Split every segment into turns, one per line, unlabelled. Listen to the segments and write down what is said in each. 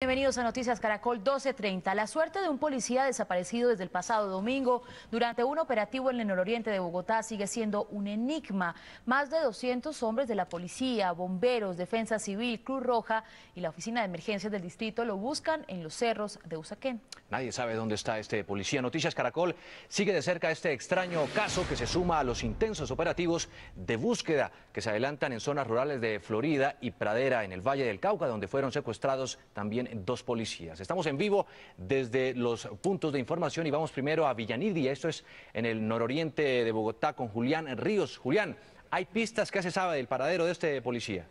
Bienvenidos a Noticias Caracol 12:30. La suerte de un policía desaparecido desde el pasado domingo durante un operativo en el nororiente de Bogotá sigue siendo un enigma. Más de 200 hombres de la policía, bomberos, defensa civil, Cruz Roja y la oficina de emergencias del distrito lo buscan en los cerros de Usaquén.
Nadie sabe dónde está este policía. Noticias Caracol sigue de cerca este extraño caso que se suma a los intensos operativos de búsqueda que se adelantan en zonas rurales de Florida y Pradera, en el Valle del Cauca, donde fueron secuestrados también dos policías. Estamos en vivo desde los puntos de información y vamos primero a Villanilla, esto es en el nororiente de Bogotá, con Julián Ríos. Julián, ¿hay pistas? ¿Qué se sabe del paradero de este policía?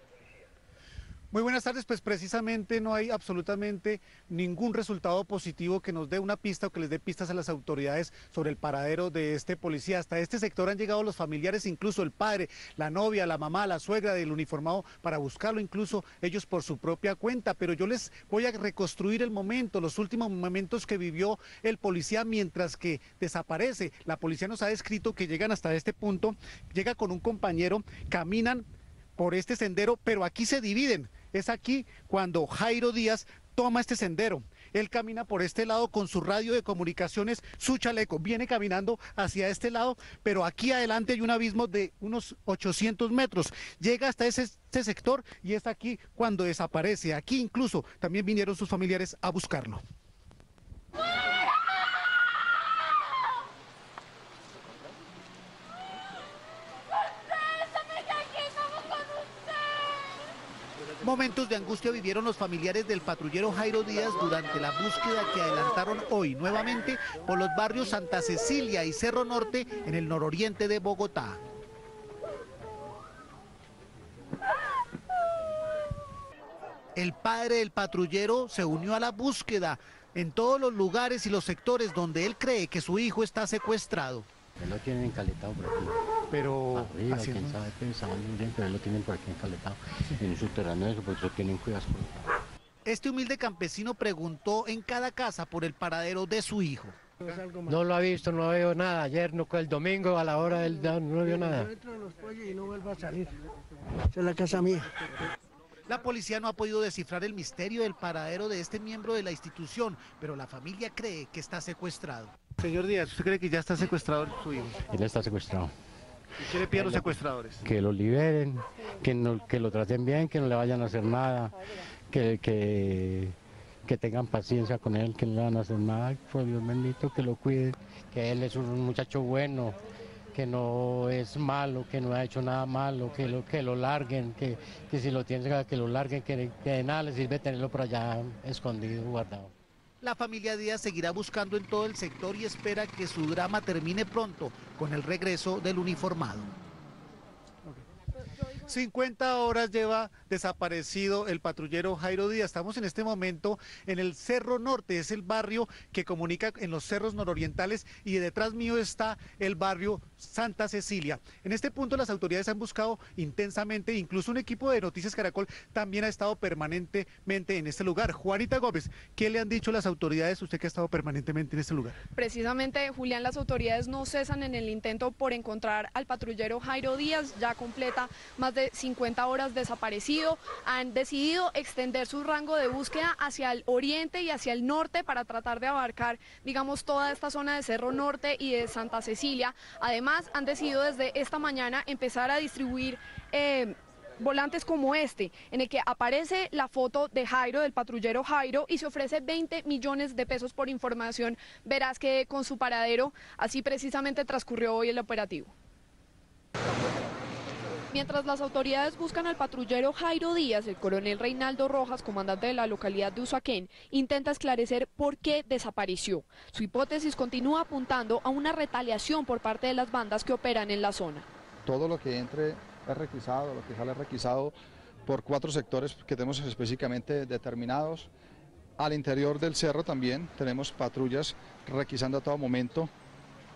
Muy buenas tardes, pues precisamente no hay absolutamente ningún resultado positivo que nos dé una pista o que les dé pistas a las autoridades sobre el paradero de este policía. Hasta este sector han llegado los familiares, incluso el padre, la novia, la mamá, la suegra del uniformado para buscarlo, incluso ellos por su propia cuenta. Pero yo les voy a reconstruir el momento, los últimos momentos que vivió el policía mientras que desaparece. La policía nos ha descrito que llegan hasta este punto, llega con un compañero, caminan por este sendero, pero aquí se dividen. Es aquí cuando Jairo Díaz toma este sendero. Él camina por este lado con su radio de comunicaciones, su chaleco, viene caminando hacia este lado, pero aquí adelante hay un abismo de unos 800 metros. Llega hasta este sector y es aquí cuando desaparece. Aquí incluso también vinieron sus familiares a buscarlo. Momentos de angustia vivieron los familiares del patrullero Jairo Díaz durante la búsqueda que adelantaron hoy nuevamente por los barrios Santa Cecilia y Cerro Norte en el nororiente de Bogotá. El padre del patrullero se unió a la búsqueda en todos los lugares y los sectores donde él cree que su hijo está secuestrado.
Él lo tienen encaletado por aquí.
Pero
arriba, quién sabe, pensaba muy bien, pero él lo tienen por aquí encaletado. En un subterráneo, por eso tienen cuidado.
Este humilde campesino preguntó en cada casa por el paradero de su hijo.
No lo ha visto, no veo nada. Ayer, no, el domingo a la hora del no vio nada.
Yo entro a los pollos y no vuelvo a salir. Esa es la casa mía.
La policía no ha podido descifrar el misterio del paradero de este miembro de la institución, pero la familia cree que está secuestrado. Señor Díaz, ¿usted cree que ya está secuestrado su hijo?
Él está secuestrado.
¿Y qué le piden a los secuestradores?
Que lo liberen, que lo traten bien, que no le vayan a hacer nada, que tengan paciencia con él, que no le van a hacer nada, por Dios bendito, que lo cuiden, que él es un muchacho bueno, que no es malo, que no ha hecho nada malo, que lo larguen, que si lo tienen que lo larguen, que de nada le sirve tenerlo por allá escondido, guardado.
La familia Díaz seguirá buscando en todo el sector y espera que su drama termine pronto con el regreso del uniformado. 50 horas lleva desaparecido el patrullero Jairo Díaz. Estamos en este momento en el Cerro Norte, es el barrio que comunica en los cerros nororientales y detrás mío está el barrio Santa Cecilia. En este punto las autoridades han buscado intensamente, incluso un equipo de Noticias Caracol también ha estado permanentemente en este lugar. Juanita Gómez, ¿qué le han dicho las autoridades, usted que ha estado permanentemente en este lugar?
Precisamente, Julián, las autoridades no cesan en el intento por encontrar al patrullero Jairo Díaz, ya completa más de 50 horas desaparecido. Han decidido extender su rango de búsqueda hacia el oriente y hacia el norte para tratar de abarcar, digamos, toda esta zona de Cerro Norte y de Santa Cecilia. Además, han decidido desde esta mañana empezar a distribuir volantes como este, en el que aparece la foto de Jairo, del patrullero Jairo, y se ofrece 20 millones de pesos por información veraz que con su paradero. Así precisamente transcurrió hoy el operativo. Mientras las autoridades buscan al patrullero Jairo Díaz, el coronel Reinaldo Rojas, comandante de la localidad de Usaquén, intenta esclarecer por qué desapareció. Su hipótesis continúa apuntando a una retaliación por parte de las bandas que operan en la zona.
Todo lo que entre es requisado, lo que sale es requisado por 4 sectores que tenemos específicamente determinados. Al interior del cerro también tenemos patrullas requisando a todo momento.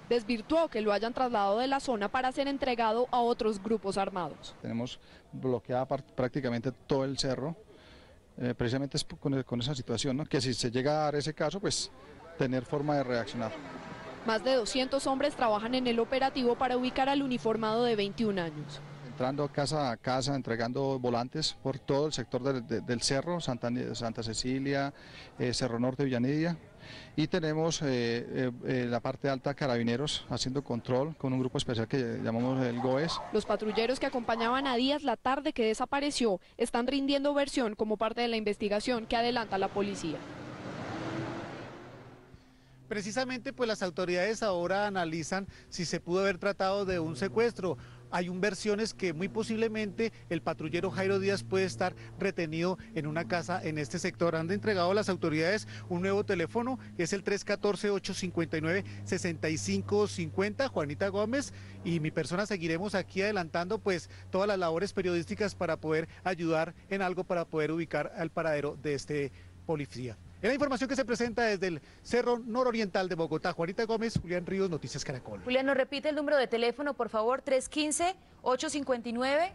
Desvirtuó que lo hayan trasladado de la zona para ser entregado a otros grupos armados.
Tenemos bloqueada prácticamente todo el cerro, precisamente es con esa situación, ¿no? Que si se llega a dar ese caso, pues tener forma de reaccionar.
Más de 200 hombres trabajan en el operativo para ubicar al uniformado de 21 años.
entrando casa a casa, entregando volantes por todo el sector del cerro, Santa Cecilia, Cerro Norte, Villanidia. Y tenemos la parte alta Carabineros haciendo control con un grupo especial que llamamos el GOES.
Los patrulleros que acompañaban a Díaz la tarde que desapareció están rindiendo versión como parte de la investigación que adelanta la policía.
Precisamente pues las autoridades ahora analizan si se pudo haber tratado de un secuestro. Hay versiones que muy posiblemente el patrullero Jairo Díaz puede estar retenido en una casa en este sector. Han entregado a las autoridades un nuevo teléfono, que es el 314-859-6550. Juanita Gómez y mi persona seguiremos aquí adelantando pues todas las labores periodísticas para poder ayudar en algo, para poder ubicar al paradero de este policía. Es la información que se presenta desde el Cerro Nororiental de Bogotá. Juanita Gómez, Julián Ríos, Noticias Caracol.
Julián, nos repite el número de teléfono, por favor, 315-859.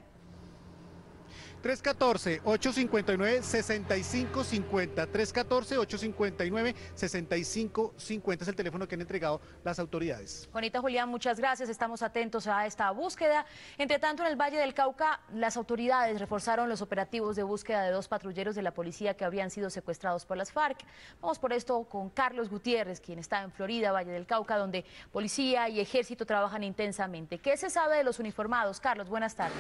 314-859-6550. 314-859-6550 es el teléfono que han entregado las autoridades.
Juanita, Julián, muchas gracias. Estamos atentos a esta búsqueda. Entre tanto, en el Valle del Cauca, las autoridades reforzaron los operativos de búsqueda de 2 patrulleros de la policía que habrían sido secuestrados por las FARC. Vamos por esto con Carlos Gutiérrez, quien está en Florida, Valle del Cauca, donde policía y ejército trabajan intensamente. ¿Qué se sabe de los uniformados? Carlos, buenas tardes.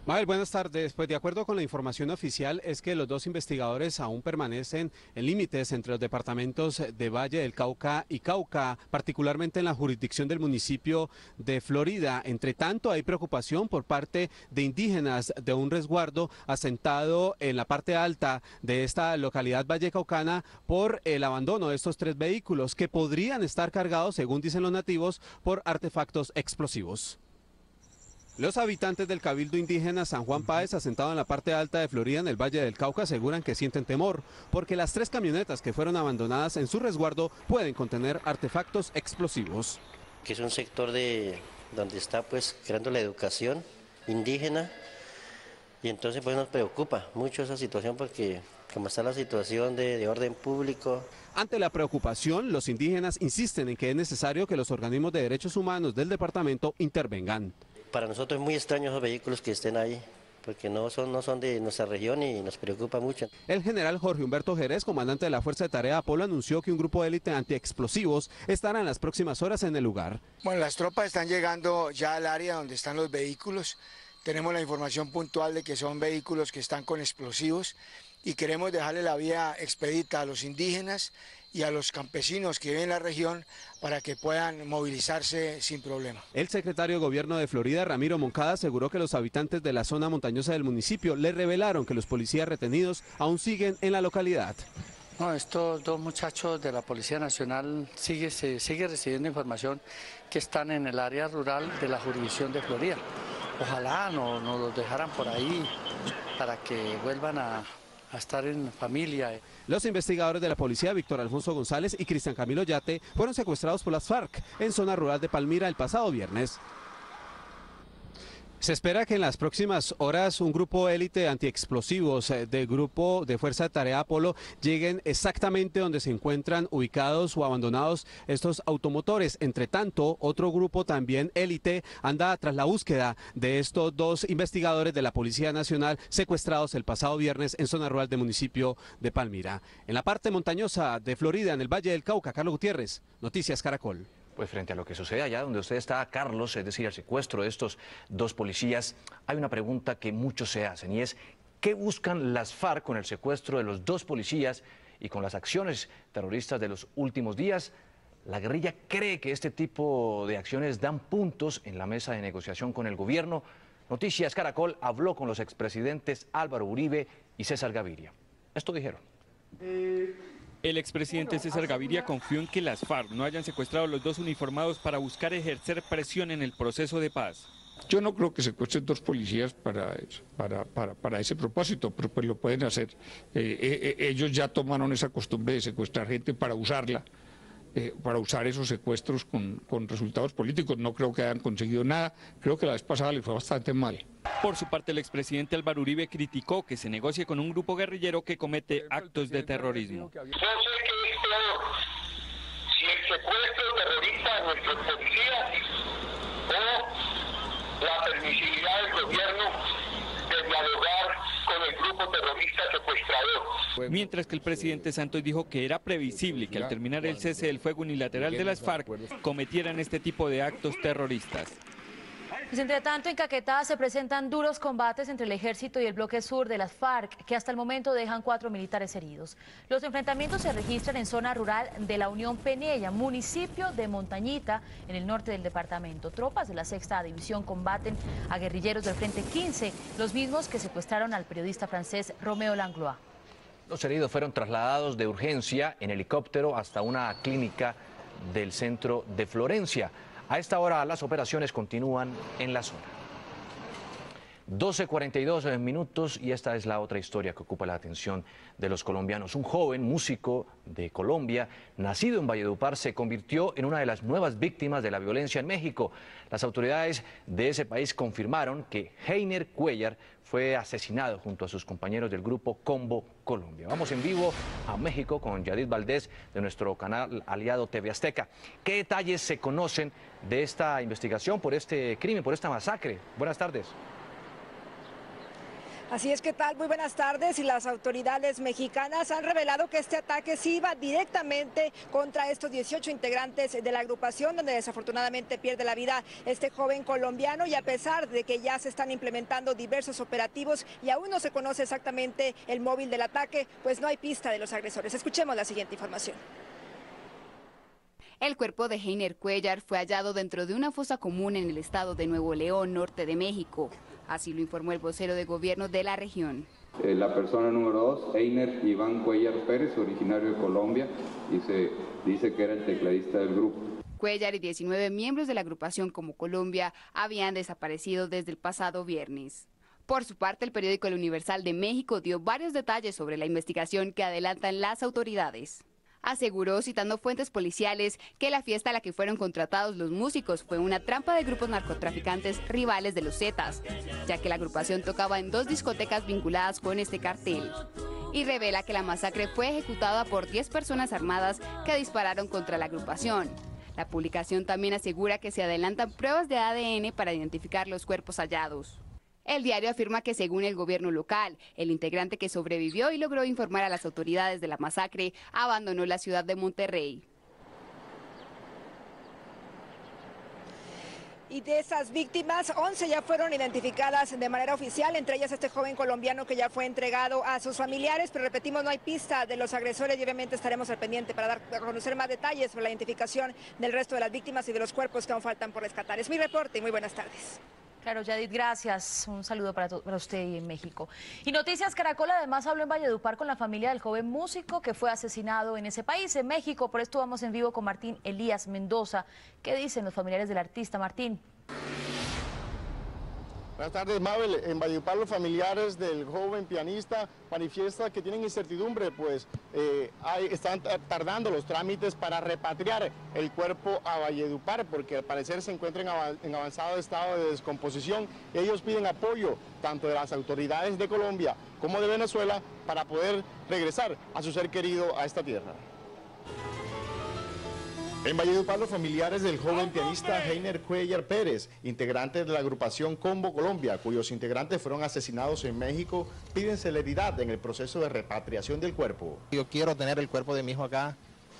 Mabel, buenas tardes. Pues de acuerdo con la información oficial es que los 2 investigadores aún permanecen en límites entre los departamentos de Valle del Cauca y Cauca, particularmente en la jurisdicción del municipio de Florida. Entre tanto, hay preocupación por parte de indígenas de un resguardo asentado en la parte alta de esta localidad vallecaucana por el abandono de estos 3 vehículos que podrían estar cargados, según dicen los nativos, por artefactos explosivos. Los habitantes del Cabildo Indígena San Juan Páez, asentado en la parte alta de Florida, en el Valle del Cauca, aseguran que sienten temor, porque las 3 camionetas que fueron abandonadas en su resguardo pueden contener artefactos explosivos.
Que es un sector donde está pues creando la educación indígena, y entonces pues nos preocupa mucho esa situación porque como está la situación de orden público.
Ante la preocupación, los indígenas insisten en que es necesario que los organismos de derechos humanos del departamento intervengan.
Para nosotros es muy extraño esos vehículos que estén ahí, porque no son de nuestra región y nos preocupa mucho.
El general Jorge Humberto Jerez, comandante de la Fuerza de Tarea Apolo, anunció que un grupo de élite antiexplosivos estará en las próximas horas en el lugar.
Bueno, las tropas están llegando ya al área donde están los vehículos. Tenemos la información puntual de que son vehículos que están con explosivos y queremos dejarle la vía expedita a los indígenas y a los campesinos que viven en la región para que puedan movilizarse sin problema.
El secretario de Gobierno de Florida, Ramiro Moncada, aseguró que los habitantes de la zona montañosa del municipio le revelaron que los policías retenidos aún siguen en la localidad.
No, estos 2 muchachos de la Policía Nacional se sigue recibiendo información que están en el área rural de la jurisdicción de Florida. Ojalá no los dejaran por ahí para que vuelvan a estar en familia.
Los investigadores de la policía, Víctor Alfonso González y Cristian Camilo Yate, fueron secuestrados por las FARC en zona rural de Palmira el pasado viernes. Se espera que en las próximas horas un grupo élite antiexplosivos del grupo de Fuerza de Tarea Apolo lleguen exactamente donde se encuentran ubicados o abandonados estos automotores. Entre tanto, otro grupo también élite anda tras la búsqueda de estos 2 investigadores de la Policía Nacional secuestrados el pasado viernes en zona rural del municipio de Palmira. En la parte montañosa de Florida, en el Valle del Cauca, Carlos Gutiérrez, Noticias Caracol.
Pues frente a lo que sucede allá donde usted está, Carlos, es decir, el secuestro de estos 2 policías, hay una pregunta que muchos se hacen y es ¿qué buscan las FARC con el secuestro de los 2 policías y con las acciones terroristas de los últimos días? La guerrilla cree que este tipo de acciones dan puntos en la mesa de negociación con el gobierno. Noticias Caracol habló con los expresidentes Álvaro Uribe y César Gaviria. Esto dijeron.
El expresidente César Gaviria confió en que las FARC no hayan secuestrado a los 2 uniformados para buscar ejercer presión en el proceso de paz.
Yo no creo que secuestren 2 policías para ese propósito, pero pues lo pueden hacer. Ellos ya tomaron esa costumbre de secuestrar gente para usarla, para usar esos secuestros con resultados políticos. No creo que hayan conseguido nada, creo que la vez pasada les fue bastante mal.
Por su parte, el expresidente Álvaro Uribe criticó que se negocie con un grupo guerrillero que comete actos de terrorismo.
Yo sé que es peor si el secuestro terrorista de nuestros policías o la permisividad del gobierno de dialogar con el grupo terrorista secuestrador.
Mientras que el presidente Santos dijo que era previsible que al terminar el cese del fuego unilateral de las FARC cometieran este tipo de actos terroristas.
Pues entre tanto, en Caquetá se presentan duros combates entre el ejército y el bloque sur de las FARC, que hasta el momento dejan 4 militares heridos. Los enfrentamientos se registran en zona rural de la Unión Penella, municipio de Montañita, en el norte del departamento. Tropas de la 6ª División combaten a guerrilleros del Frente 15, los mismos que secuestraron al periodista francés Roméo Langlois.
Los heridos fueron trasladados de urgencia en helicóptero hasta una clínica del centro de Florencia. A esta hora las operaciones continúan en la zona. 12:42 minutos y esta es la otra historia que ocupa la atención de los colombianos. Un joven músico de Colombia, nacido en Valledupar, se convirtió en una de las nuevas víctimas de la violencia en México. Las autoridades de ese país confirmaron que Heiner Cuellar fue asesinado junto a sus compañeros del grupo Combo Colombia. Vamos en vivo a México con Yadid Valdés de nuestro canal aliado TV Azteca. ¿Qué detalles se conocen de esta investigación por este crimen, por esta masacre? Buenas tardes.
Así es, ¿qué tal? Muy buenas tardes. Y las autoridades mexicanas han revelado que este ataque sí iba directamente contra estos 18 integrantes de la agrupación, donde desafortunadamente pierde la vida este joven colombiano. Y a pesar de que ya se están implementando diversos operativos y aún no se conoce exactamente el móvil del ataque, pues no hay pista de los agresores. Escuchemos la siguiente información.
El cuerpo de Heiner Cuellar fue hallado dentro de una fosa común en el estado de Nuevo León, norte de México. Así lo informó el vocero de gobierno de la región.
La persona número 2, Heiner Iván Cuellar Pérez, originario de Colombia, y se dice que era el tecladista del grupo.
Cuellar y 19 miembros de la agrupación Combo Colombia habían desaparecido desde el pasado viernes. Por su parte, el periódico El Universal de México dio varios detalles sobre la investigación que adelantan las autoridades. Aseguró, citando fuentes policiales, que la fiesta a la que fueron contratados los músicos fue una trampa de grupos narcotraficantes rivales de los Zetas, ya que la agrupación tocaba en 2 discotecas vinculadas con este cartel. Y revela que la masacre fue ejecutada por 10 personas armadas que dispararon contra la agrupación. La publicación también asegura que se adelantan pruebas de ADN para identificar los cuerpos hallados. El diario afirma que según el gobierno local, el integrante que sobrevivió y logró informar a las autoridades de la masacre abandonó la ciudad de Monterrey.
Y de esas víctimas, 11 ya fueron identificadas de manera oficial, entre ellas este joven colombiano que ya fue entregado a sus familiares, pero repetimos, no hay pista de los agresores y obviamente estaremos al pendiente para dar a conocer más detalles sobre la identificación del resto de las víctimas y de los cuerpos que aún faltan por rescatar. Es mi reporte y muy buenas tardes.
Claro, Yadid, gracias. Un saludo para usted y en México. Y Noticias Caracol además habló en Valledupar con la familia del joven músico que fue asesinado en ese país, en México. Por esto vamos en vivo con Martín Elías Mendoza. ¿Qué dicen los familiares del artista, Martín?
Buenas tardes, Mabel. En Valledupar los familiares del joven pianista manifiestan que tienen incertidumbre, pues están tardando los trámites para repatriar el cuerpo a Valledupar, porque al parecer se encuentra en avanzado estado de descomposición. Ellos piden apoyo tanto de las autoridades de Colombia como de Venezuela para poder regresar a su ser querido a esta tierra. En Valledupar, los familiares del joven pianista Heiner Cuellar Pérez, integrante de la agrupación Combo Colombia, cuyos integrantes fueron asesinados en México, piden celeridad en el proceso de repatriación del cuerpo.
Yo quiero tener el cuerpo de mi hijo acá,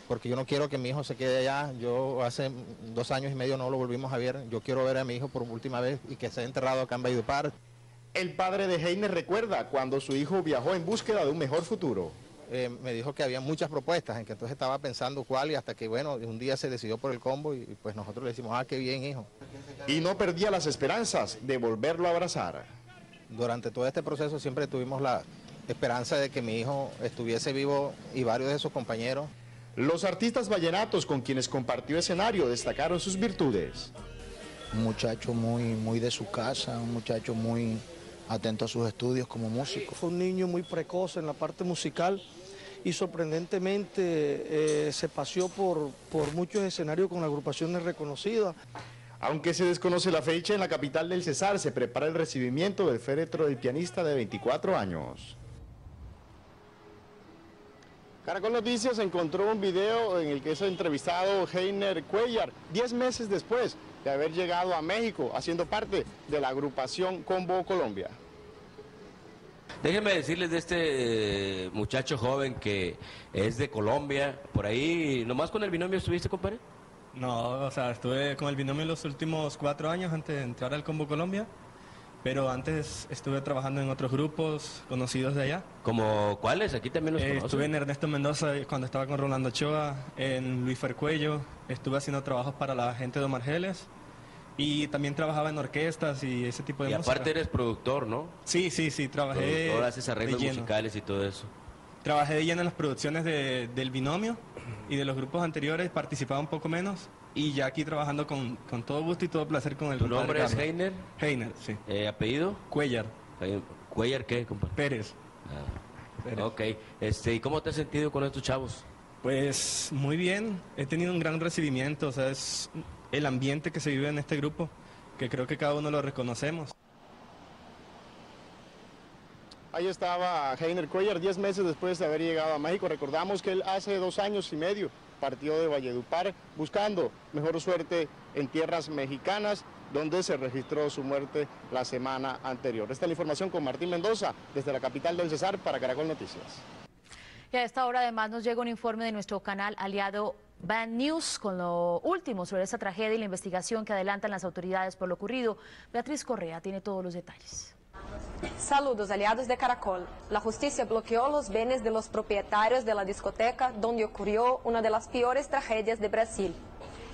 porque yo no quiero que mi hijo se quede allá. Yo hace 2 años y medio no lo volvimos a ver. Yo quiero ver a mi hijo por última vez y que sea enterrado acá en Valledupar.
El padre de Heiner recuerda cuando su hijo viajó en búsqueda de un mejor futuro.
Me dijo que había muchas propuestas, en que entonces estaba pensando cuál, y hasta que, bueno, un día se decidió por el Combo y pues nosotros le decimos, qué bien, hijo.
Y no perdía las esperanzas de volverlo a abrazar.
Durante todo este proceso siempre tuvimos la esperanza de que mi hijo estuviese vivo y varios de sus compañeros.
Los artistas vallenatos con quienes compartió escenario destacaron sus virtudes.
Un muchacho muy de su casa, un muchacho muy atento a sus estudios como músico.
Fue un niño muy precoz en la parte musical y sorprendentemente se paseó por muchos escenarios con agrupaciones reconocidas.
Aunque se desconoce la fecha, en la capital del Cesar se prepara el recibimiento del féretro del pianista de 24 años. Caracol Noticias encontró un video en el que es entrevistado Heiner Cuellar 10 meses después de haber llegado a México haciendo parte de la agrupación Combo Colombia.
Déjenme decirles de este muchacho joven que es de Colombia, por ahí, ¿nomás con el binomio estuviste, compadre?
No, o sea, estuve con el binomio los últimos 4 años antes de entrar al Combo Colombia, pero antes estuve trabajando en otros grupos conocidos de allá.
¿Como cuáles? Aquí también los conozco.
Estuve en Ernesto Mendoza cuando estaba con Rolando Ochoa, en Luis Fercuello, estuve haciendo trabajos para la gente de Omar Geles. Y también trabajaba en orquestas y ese tipo de música.
Y aparte eres productor, ¿no?
Sí, trabajé.
Productor, haces arreglos musicales y todo eso.
Trabajé de lleno en las producciones del binomio y de los grupos anteriores, participaba un poco menos. Y ya aquí trabajando con todo gusto y todo placer con el
¿Tu nombre es Heiner?
Heiner, sí.
¿Apellido?
Cuellar.
¿Cuellar qué, compadre?
Pérez.
Pérez. Ok. ¿Y cómo te has sentido con estos chavos?
Pues muy bien. He tenido un gran recibimiento, o sea, es el ambiente que se vive en este grupo, que creo que cada uno lo reconocemos.
Ahí estaba Heiner Cuellar 10 meses después de haber llegado a México. Recordamos que él hace 2 años y medio partió de Valledupar buscando mejor suerte en tierras mexicanas, donde se registró su muerte la semana anterior. Esta es la información con Martín Mendoza desde la capital del Cesar para Caracol Noticias.
Y a esta hora además nos llega un informe de nuestro canal aliado Band News con lo último sobre esta tragedia y la investigación que adelantan las autoridades por lo ocurrido. Beatriz Correa tiene todos los detalles.
Saludos, aliados de Caracol. La justicia bloqueó los bienes de los propietarios de la discoteca donde ocurrió una de las peores tragedias de Brasil.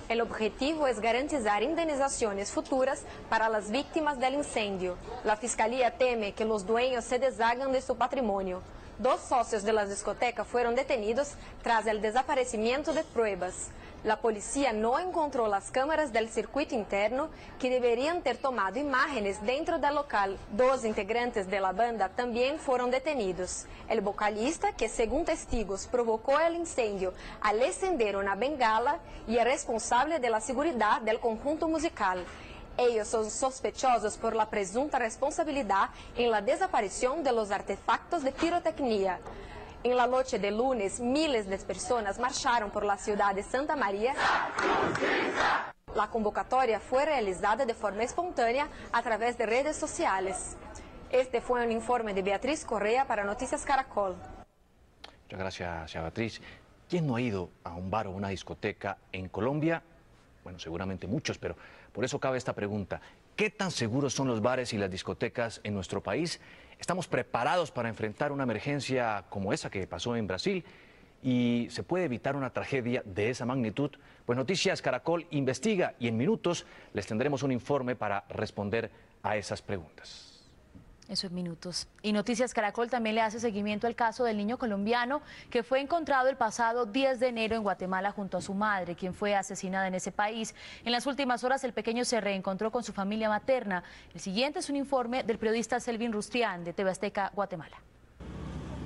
El objetivo es garantizar indemnizaciones futuras para las víctimas del incendio. La fiscalía teme que los dueños se deshagan de su patrimonio. 2 socios de la discoteca fueron detenidos tras el desaparecimiento de pruebas. La policía no encontró las cámaras del circuito interno que deberían ter tomado imágenes dentro del local. 2 integrantes de la banda también fueron detenidos. El vocalista, que según testigos provocó el incendio al encender una bengala, y el responsable de la seguridad del conjunto musical. Ellos son sospechosos por la presunta responsabilidad en la desaparición de los artefactos de pirotecnia. En la noche de lunes, miles de personas marcharon por la ciudad de Santa María. La convocatoria fue realizada de forma espontánea a través de redes sociales. Este fue un informe de Beatriz Correa para Noticias Caracol.
Muchas gracias, Beatriz. ¿Quién no ha ido a un bar o una discoteca en Colombia? Bueno, seguramente muchos, pero por eso cabe esta pregunta. ¿Qué tan seguros son los bares y las discotecas en nuestro país? ¿Estamos preparados para enfrentar una emergencia como esa que pasó en Brasil? ¿Y se puede evitar una tragedia de esa magnitud? Pues Noticias Caracol investiga y en minutos les tendremos un informe para responder a esas preguntas.
Eso en minutos. Y Noticias Caracol también le hace seguimiento al caso del niño colombiano que fue encontrado el pasado 10 de enero en Guatemala junto a su madre, quien fue asesinada en ese país. En las últimas horas el pequeño se reencontró con su familia materna. El siguiente es un informe del periodista Selvin Rustrián de TV Azteca, Guatemala.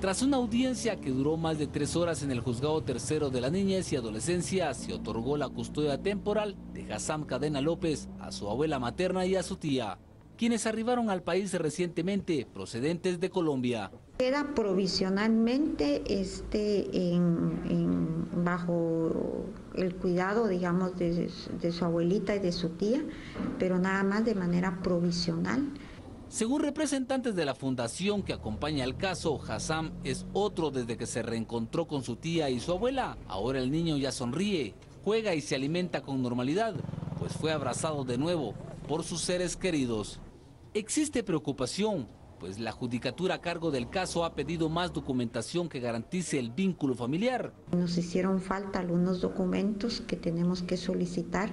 Tras una audiencia que duró más de 3 horas en el Juzgado Tercero de la Niñez y Adolescencia, se otorgó la custodia temporal de Hassam Cadena López a su abuela materna y a su tía, quienes arribaron al país recientemente procedentes de Colombia.
Queda provisionalmente bajo el cuidado, digamos, de su abuelita y de su tía, pero nada más de manera provisional.
Según representantes de la fundación que acompaña el caso, Hassam es otro desde que se reencontró con su tía y su abuela. Ahora el niño ya sonríe, juega y se alimenta con normalidad, pues fue abrazado de nuevo por sus seres queridos. Existe preocupación, pues la judicatura a cargo del caso ha pedido más documentación que garantice el vínculo familiar.
Nos hicieron falta algunos documentos que tenemos que solicitar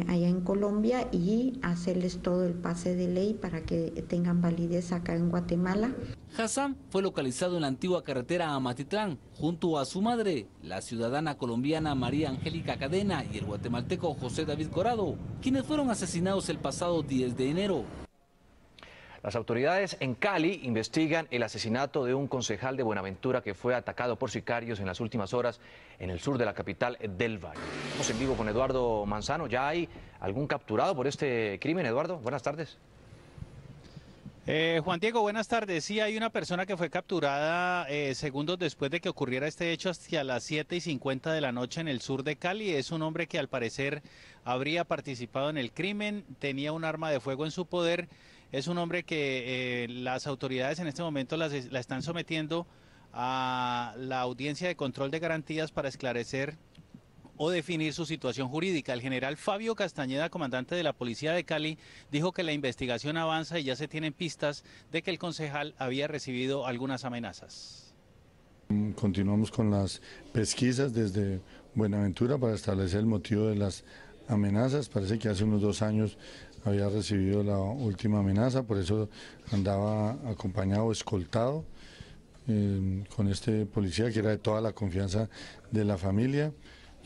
allá en Colombia y hacerles todo el pase de ley para que tengan validez acá en Guatemala.
Hassam fue localizado en la antigua carretera a Matitlán, junto a su madre, la ciudadana colombiana María Angélica Cadena y el guatemalteco José David Corado, quienes fueron asesinados el pasado 10 de enero.
Las autoridades en Cali investigan el asesinato de un concejal de Buenaventura que fue atacado por sicarios en las últimas horas en el sur de la capital del Valle. Estamos en vivo con Eduardo Manzano. ¿Ya hay algún capturado por este crimen, Eduardo? Buenas tardes.
Juan Diego, buenas tardes. Sí, hay una persona que fue capturada segundos después de que ocurriera este hecho hacia las 7:50 de la noche en el sur de Cali. Es un hombre que al parecer habría participado en el crimen, tenía un arma de fuego en su poder. Es un hombre que las autoridades en este momento la están sometiendo a la audiencia de control de garantías para esclarecer o definir su situación jurídica. El general Fabio Castañeda, comandante de la Policía de Cali, dijo que la investigación avanza y ya se tienen pistas de que el concejal había recibido algunas amenazas.
Continuamos con las pesquisas desde Buenaventura para establecer el motivo de las amenazas. Parece que hace unos 2 años había recibido la última amenaza, por eso andaba acompañado, escoltado con este policía que era de toda la confianza de la familia,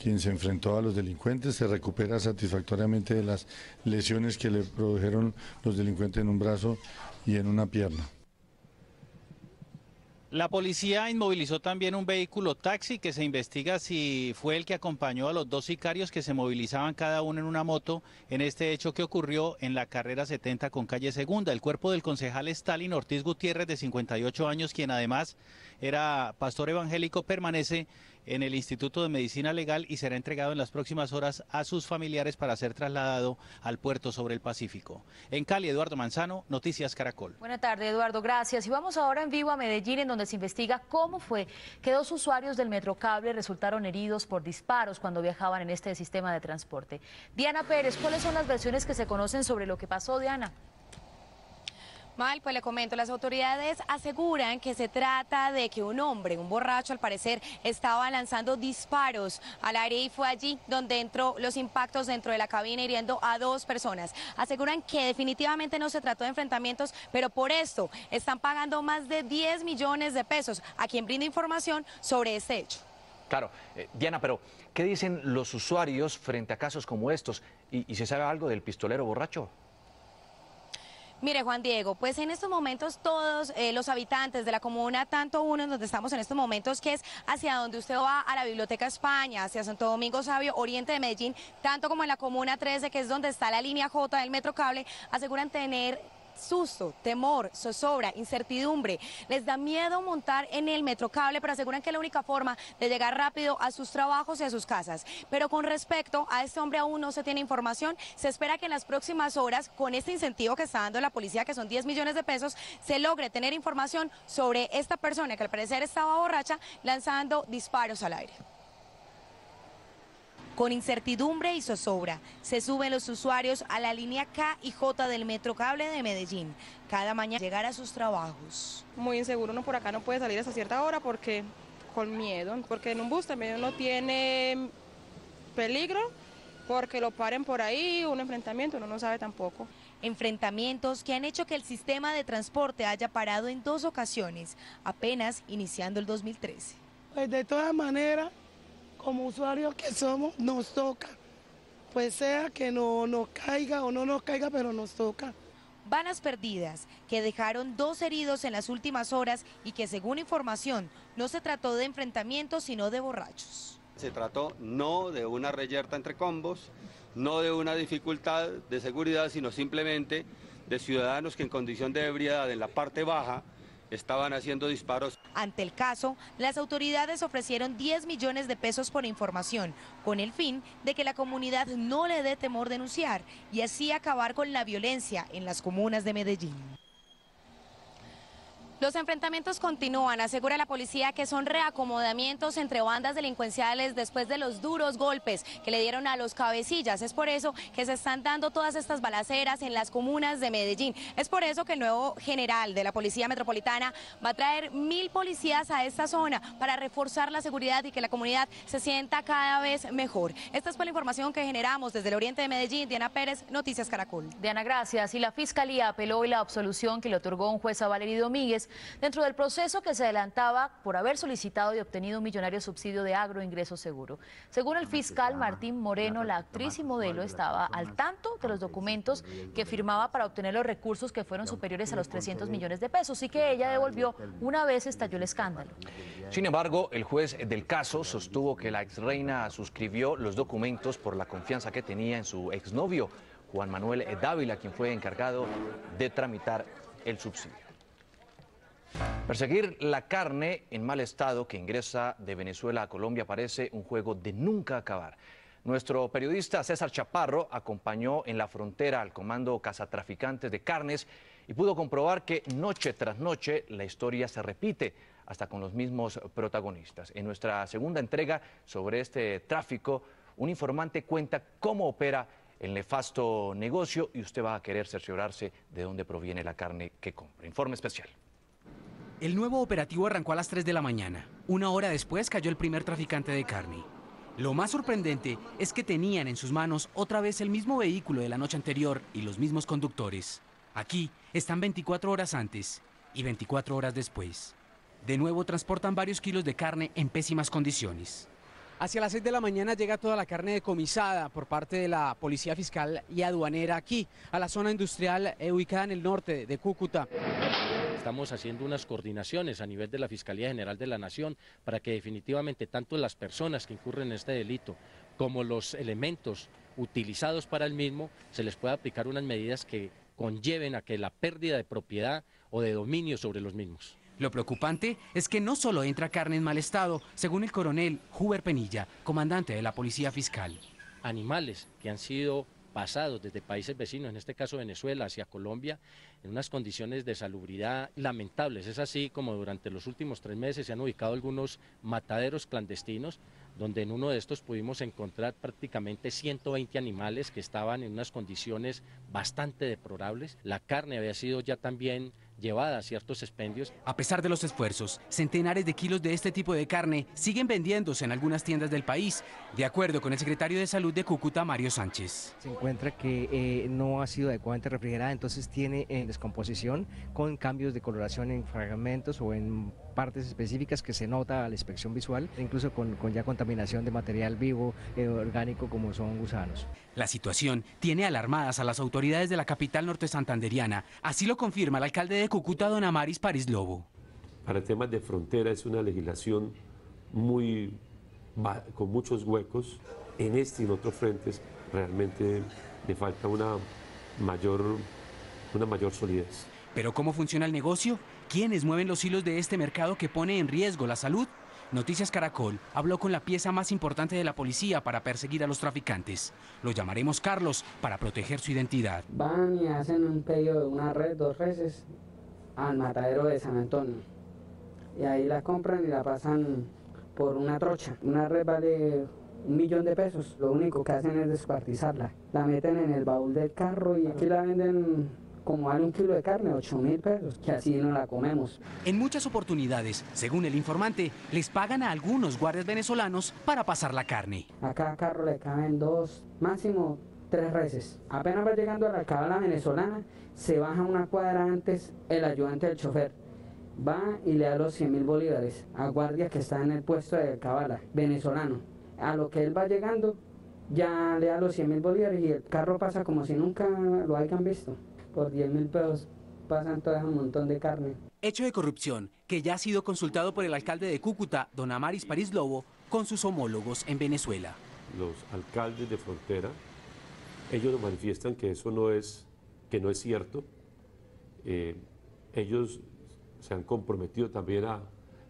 quien se enfrentó a los delincuentes. Se recupera satisfactoriamente de las lesiones que le produjeron los delincuentes en un brazo y en una pierna.
La policía inmovilizó también un vehículo taxi que se investiga si fue el que acompañó a los 2 sicarios que se movilizaban cada uno en una moto en este hecho que ocurrió en la carrera 70 con calle Segunda. El cuerpo del concejal Stalin Ortiz Gutiérrez, de 58 años, quien además era pastor evangélico, permanece en el Instituto de Medicina Legal y será entregado en las próximas horas a sus familiares para ser trasladado al puerto sobre el Pacífico. En Cali, Eduardo Manzano, Noticias Caracol.
Buenas tardes, Eduardo, gracias. Y vamos ahora en vivo a Medellín, en donde se investiga cómo fue que 2 usuarios del Metrocable resultaron heridos por disparos cuando viajaban en este sistema de transporte. Diana Pérez, ¿cuáles son las versiones que se conocen sobre lo que pasó, Diana?
Mal, pues le comento, las autoridades aseguran que se trata de que un hombre, un borracho al parecer, estaba lanzando disparos al aire y fue allí donde entró los impactos dentro de la cabina hiriendo a 2 personas. Aseguran que definitivamente no se trató de enfrentamientos, pero por esto están pagando más de 10 millones de pesos a quien brinda información sobre este hecho.
Claro, Diana, pero ¿qué dicen los usuarios frente a casos como estos? ¿Y se sabe algo del pistolero borracho?
Mire, Juan Diego, pues en estos momentos todos los habitantes de la comuna, tanto uno en donde estamos en estos momentos, que es hacia donde usted va a la Biblioteca España, hacia Santo Domingo Sabio, oriente de Medellín, tanto como en la comuna 13, que es donde está la línea J del Metrocable, aseguran tener susto, temor, zozobra, incertidumbre. Les da miedo montar en el Metrocable, pero aseguran que es la única forma de llegar rápido a sus trabajos y a sus casas. Pero con respecto a este hombre aún no se tiene información. Se espera que en las próximas horas, con este incentivo que está dando la policía, que son 10 millones de pesos, se logre tener información sobre esta persona que al parecer estaba borracha lanzando disparos al aire. Con incertidumbre y zozobra, se suben los usuarios a la línea K y J del Metrocable de Medellín, cada mañana llegar a sus trabajos.
Muy inseguro, uno por acá no puede salir hasta cierta hora porque con miedo, porque en un bus también no tiene peligro, porque lo paren por ahí, un enfrentamiento, uno no sabe tampoco.
Enfrentamientos que han hecho que el sistema de transporte haya parado en 2 ocasiones, apenas iniciando el 2013.
Pues de todas maneras, como usuarios que somos, nos toca, pues sea que no nos caiga o no nos caiga, pero nos toca.
Balas perdidas que dejaron 2 heridos en las últimas horas y que según información no se trató de enfrentamientos sino de borrachos.
Se trató no de una reyerta entre combos, no de una dificultad de seguridad, sino simplemente de ciudadanos que en condición de ebriedad en la parte baja estaban haciendo disparos.
Ante el caso, las autoridades ofrecieron 10 millones de pesos por información, con el fin de que la comunidad no le dé temor denunciar y así acabar con la violencia en las comunas de Medellín. Los enfrentamientos continúan, asegura la policía que son reacomodamientos entre bandas delincuenciales después de los duros golpes que le dieron a los cabecillas. Es por eso que se están dando todas estas balaceras en las comunas de Medellín. Es por eso que el nuevo general de la Policía Metropolitana va a traer 1000 policías a esta zona para reforzar la seguridad y que la comunidad se sienta cada vez mejor. Esta fue la información que generamos desde el oriente de Medellín. Diana Pérez, Noticias Caracol.
Diana, gracias. Y la Fiscalía apeló hoy la absolución que le otorgó un juez a Valery Domínguez dentro del proceso que se adelantaba por haber solicitado y obtenido un millonario subsidio de agroingreso seguro. Según el fiscal Martín Moreno, la actriz y modelo estaba al tanto de los documentos que firmaba para obtener los recursos que fueron superiores a los 300 millones de pesos y que ella devolvió una vez estalló el escándalo.
Sin embargo, el juez del caso sostuvo que la exreina suscribió los documentos por la confianza que tenía en su exnovio, Juan Manuel Dávila, quien fue encargado de tramitar el subsidio. Perseguir la carne en mal estado que ingresa de Venezuela a Colombia parece un juego de nunca acabar. Nuestro periodista César Chaparro acompañó en la frontera al comando cazatraficantes de carnes y pudo comprobar que noche tras noche la historia se repite, hasta con los mismos protagonistas. En nuestra segunda entrega sobre este tráfico, un informante cuenta cómo opera el nefasto negocio y usted va a querer cerciorarse de dónde proviene la carne que compra. Informe especial.
El nuevo operativo arrancó a las 3 de la mañana. Una hora después cayó el primer traficante de carne. Lo más sorprendente es que tenían en sus manos otra vez el mismo vehículo de la noche anterior y los mismos conductores. Aquí están 24 horas antes y 24 horas después. De nuevo transportan varios kilos de carne en pésimas condiciones.
Hacia las 6 de la mañana llega toda la carne decomisada por parte de la Policía Fiscal y Aduanera aquí, a la zona industrial ubicada en el norte de Cúcuta.
Estamos haciendo unas coordinaciones a nivel de la Fiscalía General de la Nación para que definitivamente tanto las personas que incurren en este delito como los elementos utilizados para el mismo se les pueda aplicar unas medidas que conlleven a que la pérdida de propiedad o de dominio sobre los mismos.
Lo preocupante es que no solo entra carne en mal estado, según el coronel Huber Penilla, comandante de la Policía Fiscal.
Animales que han sido pasados desde países vecinos, en este caso Venezuela, hacia Colombia, en unas condiciones de salubridad lamentables. Es así como durante los últimos 3 meses se han ubicado algunos mataderos clandestinos, donde en uno de estos pudimos encontrar prácticamente 120 animales que estaban en unas condiciones bastante deplorables. La carne había sido ya también llevada a ciertos expendios.
A pesar de los esfuerzos, centenares de kilos de este tipo de carne siguen vendiéndose en algunas tiendas del país, de acuerdo con el secretario de Salud de Cúcuta, Mario Sánchez.
Se encuentra que no ha sido adecuadamente refrigerada, entonces tiene descomposición con cambios de coloración en fragmentos o en partes específicas que se nota a la inspección visual, incluso con ya contaminación de material vivo, orgánico, como son gusanos.
La situación tiene alarmadas a las autoridades de la capital norte santanderiana, así lo confirma el alcalde de Cúcuta, don Amaris París Lobo.
Para temas de frontera es una legislación con muchos huecos. En este y en otros frentes realmente le falta una mayor solidez.
¿Pero cómo funciona el negocio? ¿Quiénes mueven los hilos de este mercado que pone en riesgo la salud? Noticias Caracol habló con la pieza más importante de la policía para perseguir a los traficantes. Lo llamaremos Carlos para proteger su identidad.
Van y hacen un pedido de una red, 2 reses, al matadero de San Antonio. Y ahí la compran y la pasan por una trocha. Una red vale 1 millón de pesos. Lo único que hacen es descuartizarla. La meten en el baúl del carro y aquí la venden como vale 1 kilo de carne, 8.000 pesos, que así no la comemos.
En muchas oportunidades, según el informante, les pagan a algunos guardias venezolanos para pasar la carne.
A cada carro le caben 2, máximo 3 reses. Apenas va llegando a la alcabala venezolana, se baja una cuadra antes el ayudante del chofer. Va y le da los 100.000 bolívares a guardia que está en el puesto de alcabala venezolano. A lo que él va llegando, ya le da los 100.000 bolívares y el carro pasa como si nunca lo hayan visto. Por 10.000 pesos pasan todo un montón de carne.
Hecho de corrupción que ya ha sido consultado por el alcalde de Cúcuta, don Amaris París Lobo, con sus homólogos en Venezuela.
Los alcaldes de frontera, ellos nos manifiestan que eso no es cierto. Ellos se han comprometido también a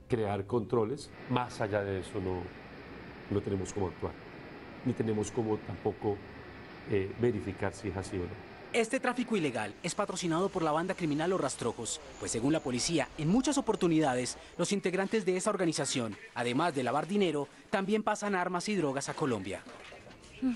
crear controles. Más allá de eso no tenemos cómo actuar, ni tenemos cómo tampoco verificar si es así o no.
Este tráfico ilegal es patrocinado por la banda criminal Los Rastrojos, pues según la policía, en muchas oportunidades, los integrantes de esa organización, además de lavar dinero, también pasan armas y drogas a Colombia.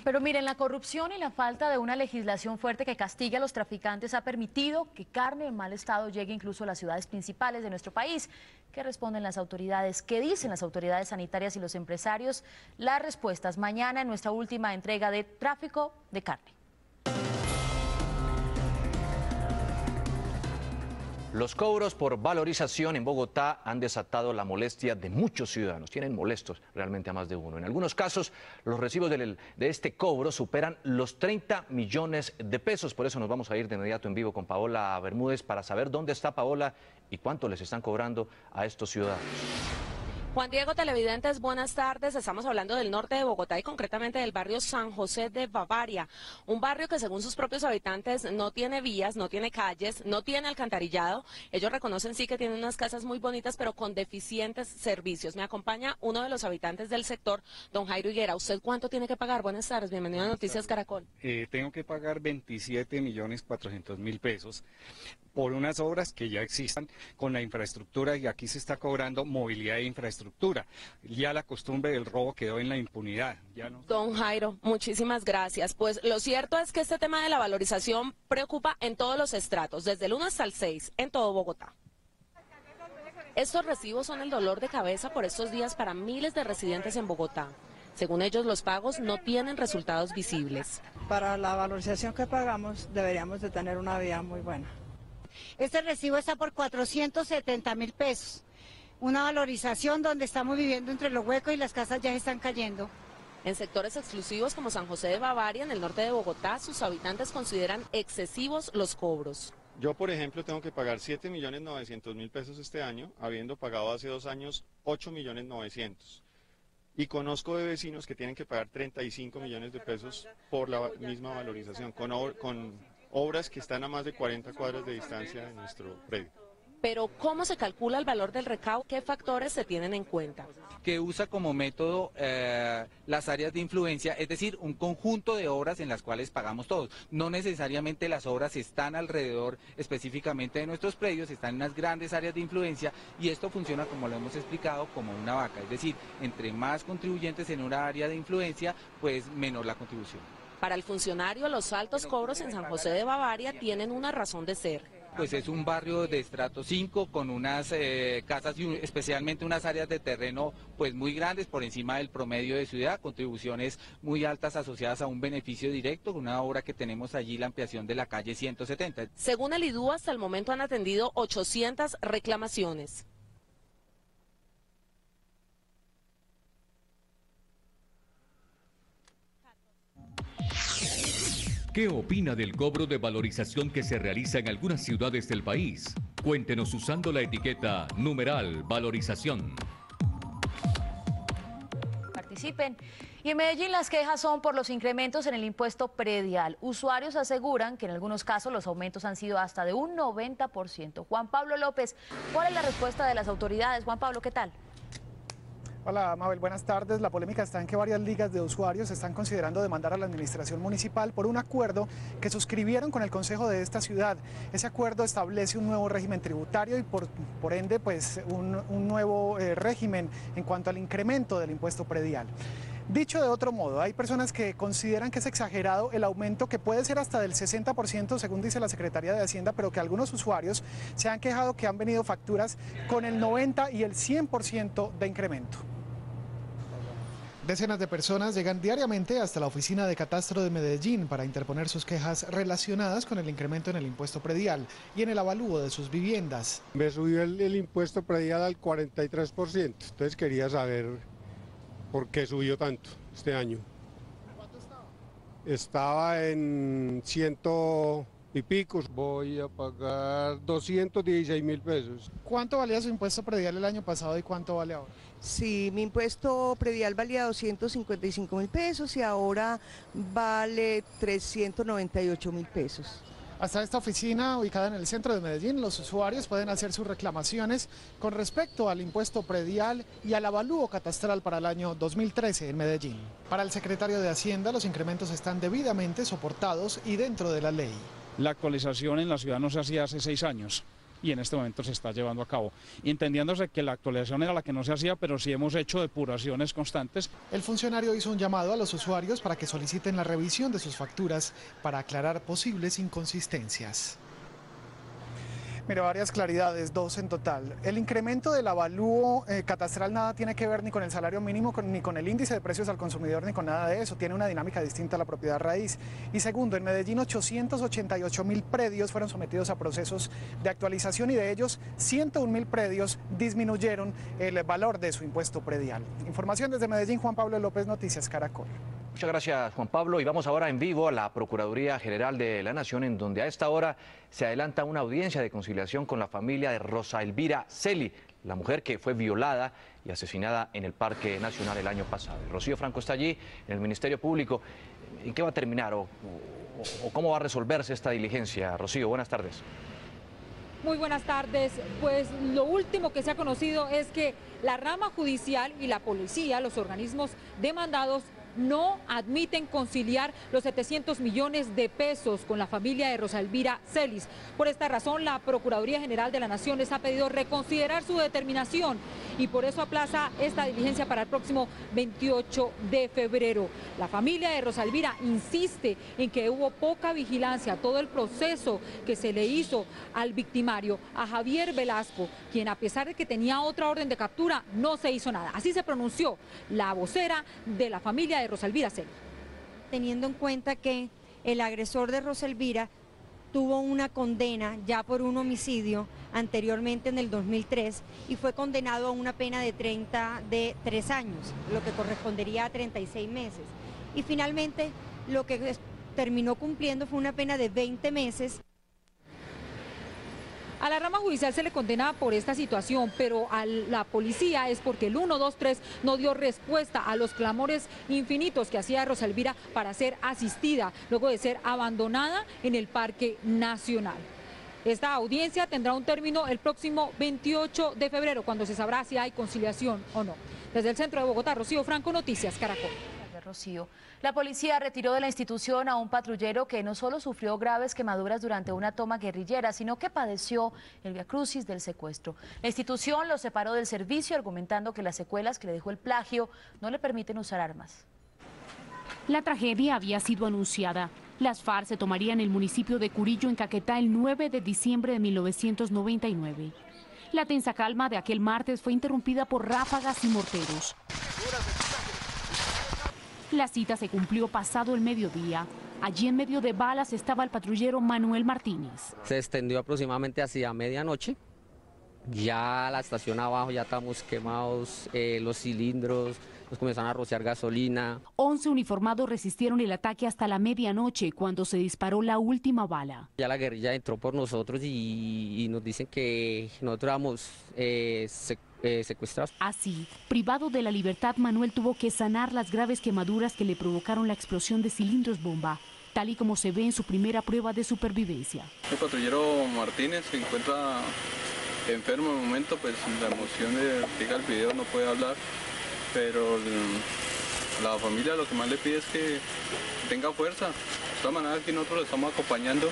Pero miren, la corrupción y la falta de una legislación fuerte que castigue a los traficantes ha permitido que carne en mal estado llegue incluso a las ciudades principales de nuestro país. ¿Qué responden las autoridades? ¿Qué dicen las autoridades sanitarias y los empresarios? Las respuestas mañana en nuestra última entrega de Tráfico de Carne.
Los cobros por valorización en Bogotá han desatado la molestia de muchos ciudadanos. Tienen molestos realmente a más de uno. En algunos casos, los recibos de este cobro superan los 30 millones de pesos. Por eso nos vamos a ir de inmediato en vivo con Paola Bermúdez para saber dónde está Paola y cuánto les están cobrando a estos ciudadanos.
Juan Diego, televidentes, buenas tardes. Estamos hablando del norte de Bogotá y concretamente del barrio San José de Bavaria, un barrio que según sus propios habitantes no tiene vías, no tiene calles, no tiene alcantarillado. Ellos reconocen sí que tienen unas casas muy bonitas, pero con deficientes servicios. Me acompaña uno de los habitantes del sector, don Jairo Higuera. ¿Usted cuánto tiene que pagar? Buenas tardes, bienvenido a Noticias Caracol.
Tengo que pagar 27.400.000 pesos por unas obras que ya existan con la infraestructura, y aquí se está cobrando movilidad de infraestructura. Ya la costumbre del robo quedó en la impunidad. Ya no...
Don Jairo, muchísimas gracias. Pues lo cierto es que este tema de la valorización preocupa en todos los estratos, desde el 1 hasta el 6, en todo Bogotá. Estos recibos son el dolor de cabeza por estos días para miles de residentes en Bogotá. Según ellos, los pagos no tienen resultados visibles.
Para la valorización que pagamos, deberíamos de tener una vía muy buena.
Este recibo está por 470.000 pesos. Una valorización donde estamos viviendo entre los huecos y las casas ya están cayendo.
En sectores exclusivos como San José de Bavaria, en el norte de Bogotá, sus habitantes consideran excesivos los cobros.
Yo, por ejemplo, tengo que pagar 7.900.000 pesos este año, habiendo pagado hace 2 años 8.900.000. Y conozco de vecinos que tienen que pagar 35 millones de pesos por la misma valorización, con obras que están a más de 40 cuadras de distancia de nuestro predio.
Pero ¿cómo se calcula el valor del recaudo? ¿Qué factores se tienen en cuenta?
Que usa como método las áreas de influencia, es decir, un conjunto de obras en las cuales pagamos todos. No necesariamente las obras están alrededor específicamente de nuestros predios, están en unas grandes áreas de influencia, y esto funciona, como lo hemos explicado, como una vaca. Es decir, entre más contribuyentes en una área de influencia, pues menor la contribución.
Para el funcionario, los altos cobros en San José de Bavaria tienen una razón de ser.
Pues es un barrio de estrato 5 con unas casas y especialmente unas áreas de terreno pues muy grandes por encima del promedio de ciudad, contribuciones muy altas asociadas a un beneficio directo, una obra que tenemos allí, la ampliación de la calle 170.
Según el IDU, hasta el momento han atendido 800 reclamaciones.
¿Qué opina del cobro de valorización que se realiza en algunas ciudades del país? Cuéntenos usando la etiqueta #valorización.
Participen. Y en Medellín las quejas son por los incrementos en el impuesto predial. Usuarios aseguran que en algunos casos los aumentos han sido hasta de un 90%. Juan Pablo López, ¿cuál es la respuesta de las autoridades? Juan Pablo, ¿qué tal?
Hola, Mabel, buenas tardes. La polémica está en que varias ligas de usuarios están considerando demandar a la administración municipal por un acuerdo que suscribieron con el Consejo de esta ciudad. Ese acuerdo establece un nuevo régimen tributario y por ende pues un nuevo régimen en cuanto al incremento del impuesto predial. Dicho de otro modo, hay personas que consideran que es exagerado el aumento, que puede ser hasta del 60% según dice la Secretaría de Hacienda, pero que algunos usuarios se han quejado que han venido facturas con el 90 y el 100% de incremento. Decenas de personas llegan diariamente hasta la oficina de catastro de Medellín para interponer sus quejas relacionadas con el incremento en el impuesto predial y en el avalúo de sus viviendas.
Me subió el impuesto predial al 43%, entonces quería saber por qué subió tanto este año.
¿Cuánto estaba?
Estaba en 100 y pico. Voy a pagar 216.000 pesos.
¿Cuánto valía su impuesto predial el año pasado y cuánto vale ahora?
Sí, mi impuesto predial valía 255.000 pesos y ahora vale 398.000 pesos.
Hasta esta oficina, ubicada en el centro de Medellín, los usuarios pueden hacer sus reclamaciones con respecto al impuesto predial y al avalúo catastral para el año 2013 en Medellín. Para el secretario de Hacienda, los incrementos están debidamente soportados y dentro de la ley.
La actualización en la ciudad no se hacía hace 6 años. Y en este momento se está llevando a cabo, entendiéndose que la actualización era la que no se hacía, pero sí hemos hecho depuraciones constantes.
El funcionario hizo un llamado a los usuarios para que soliciten la revisión de sus facturas para aclarar posibles inconsistencias. Mira, varias claridades, 2 en total. El incremento del avalúo catastral nada tiene que ver ni con el salario mínimo, ni con el índice de precios al consumidor, ni con nada de eso. Tiene una dinámica distinta a la propiedad raíz. Y segundo, en Medellín 888.000 predios fueron sometidos a procesos de actualización y de ellos 101.000 predios disminuyeron el valor de su impuesto predial. Información desde Medellín, Juan Pablo López, Noticias Caracol.
Muchas gracias, Juan Pablo. Y vamos ahora en vivo a la Procuraduría General de la Nación, en donde a esta hora se adelanta una audiencia de conciliación con la familia de Rosa Elvira Celi, la mujer que fue violada y asesinada en el Parque Nacional el año pasado. Rocío Franco está allí en el Ministerio Público. ¿En qué va a terminar o cómo va a resolverse esta diligencia? Rocío, buenas tardes.
Muy buenas tardes. Pues lo último que se ha conocido es que la rama judicial y la policía, los organismos demandados, no admiten conciliar los 700 millones de pesos con la familia de Rosa Elvira Celis. Por esta razón, la Procuraduría General de la Nación les ha pedido reconsiderar su determinación y por eso aplaza esta diligencia para el próximo 28 de febrero. La familia de Rosa Elvira insiste en que hubo poca vigilancia, todo el proceso que se le hizo al victimario, a Javier Velasco, quien a pesar de que tenía otra orden de captura, no se hizo nada. Así se pronunció la vocera de la familia de Rosa Elvira Celis.
Teniendo en cuenta que el agresor de Rosa Elvira tuvo una condena ya por un homicidio anteriormente en el 2003 y fue condenado a una pena de 3 años, lo que correspondería a 36 meses. Y finalmente lo que terminó cumpliendo fue una pena de 20 meses.
A la rama judicial se le condena por esta situación, pero a la policía es porque el 123 no dio respuesta a los clamores infinitos que hacía Rosa Elvira para ser asistida, luego de ser abandonada en el Parque Nacional. Esta audiencia tendrá un término el próximo 28 de febrero, cuando se sabrá si hay conciliación o no. Desde el centro de Bogotá, Rocío Franco, Noticias Caracol.
Rocío. La policía retiró de la institución a un patrullero que no solo sufrió graves quemaduras durante una toma guerrillera, sino que padeció el viacrucis del secuestro. La institución lo separó del servicio, argumentando que las secuelas que le dejó el plagio no le permiten usar armas.
La tragedia había sido anunciada. Las FARC se tomarían el municipio de Curillo, en Caquetá, el 9 de diciembre de 1999. La tensa calma de aquel martes fue interrumpida por ráfagas y morteros. La cita se cumplió pasado el mediodía. Allí en medio de balas estaba el patrullero Manuel Martínez.
Se extendió aproximadamente hacia medianoche. Ya la estación abajo ya estamos quemados, los cilindros, nos comenzaron a rociar gasolina.
11 uniformados resistieron el ataque hasta la medianoche, cuando se disparó la última bala.
Ya la guerrilla entró por nosotros y nos dicen que nosotros éramos secuestrados.
Así, privado de la libertad, Manuel tuvo que sanar las graves quemaduras que le provocaron la explosión de cilindros bomba, tal y como se ve en su primera prueba de supervivencia.
El patrullero Martínez se encuentra enfermo en el momento, pues la emoción de pegar el video no puede hablar, pero la familia lo que más le pide es que tenga fuerza. De todas maneras aquí nosotros lo estamos acompañando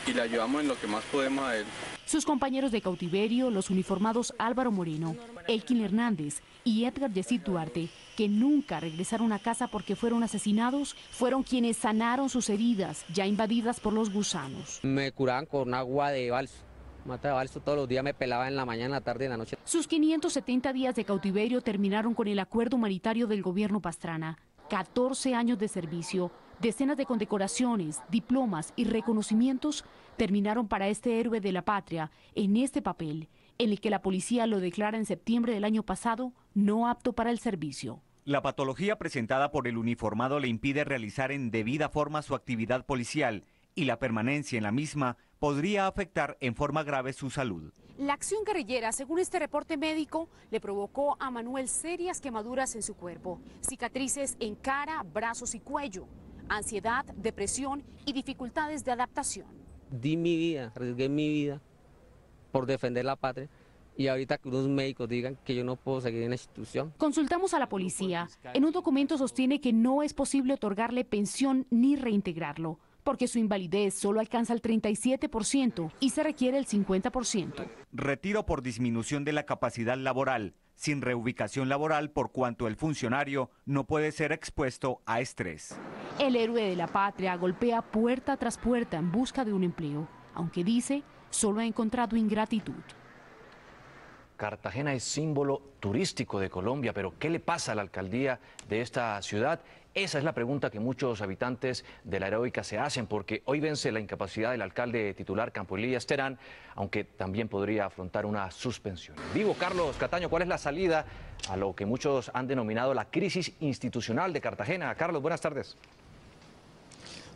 y le ayudamos en lo que más podemos a él.
Sus compañeros de cautiverio, los uniformados Álvaro Moreno, Elkin Hernández y Edgar Yesid Duarte, que nunca regresaron a casa porque fueron asesinados, fueron quienes sanaron sus heridas, ya invadidas por los gusanos.
Me curaban con agua de balso. Mata de balso todos los días, me pelaba en la mañana, en la tarde, en la noche.
Sus 570 días de cautiverio terminaron con el acuerdo humanitario del gobierno Pastrana. 14 años de servicio, decenas de condecoraciones, diplomas y reconocimientos terminaron para este héroe de la patria en este papel, en el que la policía lo declara en septiembre del año pasado no apto para el servicio.
La patología presentada por el uniformado le impide realizar en debida forma su actividad policial y la permanencia en la misma podría afectar en forma grave su salud.
La acción guerrillera, según este reporte médico, le provocó a Manuel serias quemaduras en su cuerpo, cicatrices en cara, brazos y cuello, ansiedad, depresión y dificultades de adaptación.
Di mi vida, arriesgué mi vida por defender la patria y ahorita que unos médicos digan que yo no puedo seguir en la institución.
Consultamos a la policía. En un documento sostiene que no es posible otorgarle pensión ni reintegrarlo, porque su invalidez solo alcanza el 37% y se requiere el 50%.
Retiro por disminución de la capacidad laboral, sin reubicación laboral por cuanto el funcionario no puede ser expuesto a estrés.
El héroe de la patria golpea puerta tras puerta en busca de un empleo, aunque dice solo ha encontrado ingratitud.
Cartagena es símbolo turístico de Colombia, pero ¿qué le pasa a la alcaldía de esta ciudad? Esa es la pregunta que muchos habitantes de la Heroica se hacen, porque hoy vence la incapacidad del alcalde titular Campo Elías Terán, aunque también podría afrontar una suspensión. Vivo, Carlos Cataño, ¿cuál es la salida a lo que muchos han denominado la crisis institucional de Cartagena? Carlos, buenas tardes.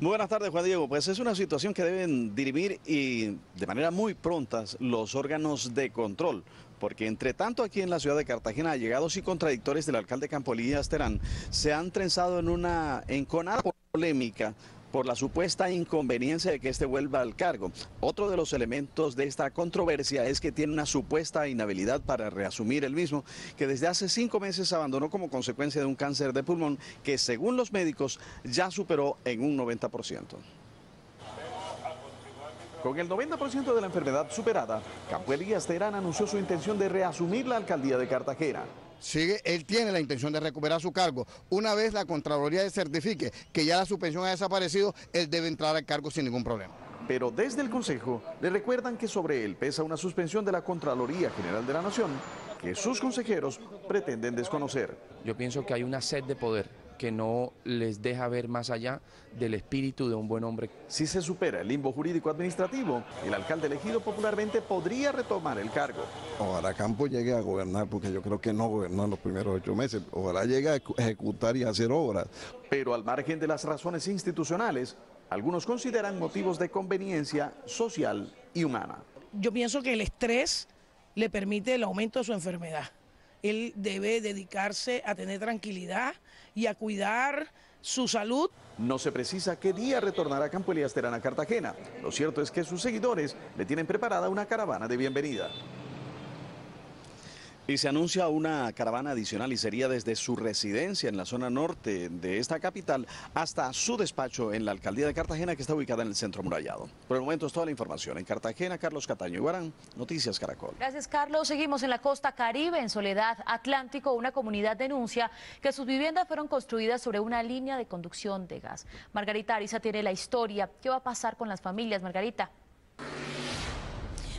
Muy buenas tardes, Juan Diego. Pues es una situación que deben dirimir y de manera muy pronta los órganos de control, porque entre tanto aquí en la ciudad de Cartagena, allegados y contradictores del alcalde Campo Elías Terán se han trenzado en una enconada polémica por la supuesta inconveniencia de que este vuelva al cargo. Otro de los elementos de esta controversia es que tiene una supuesta inhabilidad para reasumir el mismo, que desde hace 5 meses abandonó como consecuencia de un cáncer de pulmón que según los médicos ya superó en un 90%. Con el 90% de la enfermedad superada, Campo Elías Terán anunció su intención de reasumir la alcaldía de Cartagena.
Él tiene la intención de recuperar su cargo. Una vez la Contraloría certifique que ya la suspensión ha desaparecido, él debe entrar al cargo sin ningún problema.
Pero desde el Consejo le recuerdan que sobre él pesa una suspensión de la Contraloría General de la Nación que sus consejeros pretenden desconocer.
Yo pienso que hay una sed de poder que no les deja ver más allá del espíritu de un buen hombre.
Si se supera el limbo jurídico administrativo, el alcalde elegido popularmente podría retomar el cargo.
Ojalá Campos llegue a gobernar, porque yo creo que no gobernó en los primeros 8 meses. Ojalá llegue a ejecutar y a hacer obras.
Pero al margen de las razones institucionales, algunos consideran motivos de conveniencia social y humana.
Yo pienso que el estrés le permite el aumento de su enfermedad. Él debe dedicarse a tener tranquilidad y a cuidar su salud.
No se precisa qué día retornará Campo Elías Terán a Cartagena. Lo cierto es que sus seguidores le tienen preparada una caravana de bienvenida. Y se anuncia una caravana adicional y sería desde su residencia en la zona norte de esta capital hasta su despacho en la alcaldía de Cartagena, que está ubicada en el centro amurallado. Por el momento es toda la información. En Cartagena, Carlos Cataño Iguarán, Noticias Caracol.
Gracias, Carlos. Seguimos en la costa Caribe, en Soledad Atlántico. Una comunidad denuncia que sus viviendas fueron construidas sobre una línea de conducción de gas. Margarita Ariza tiene la historia. ¿Qué va a pasar con las familias, Margarita?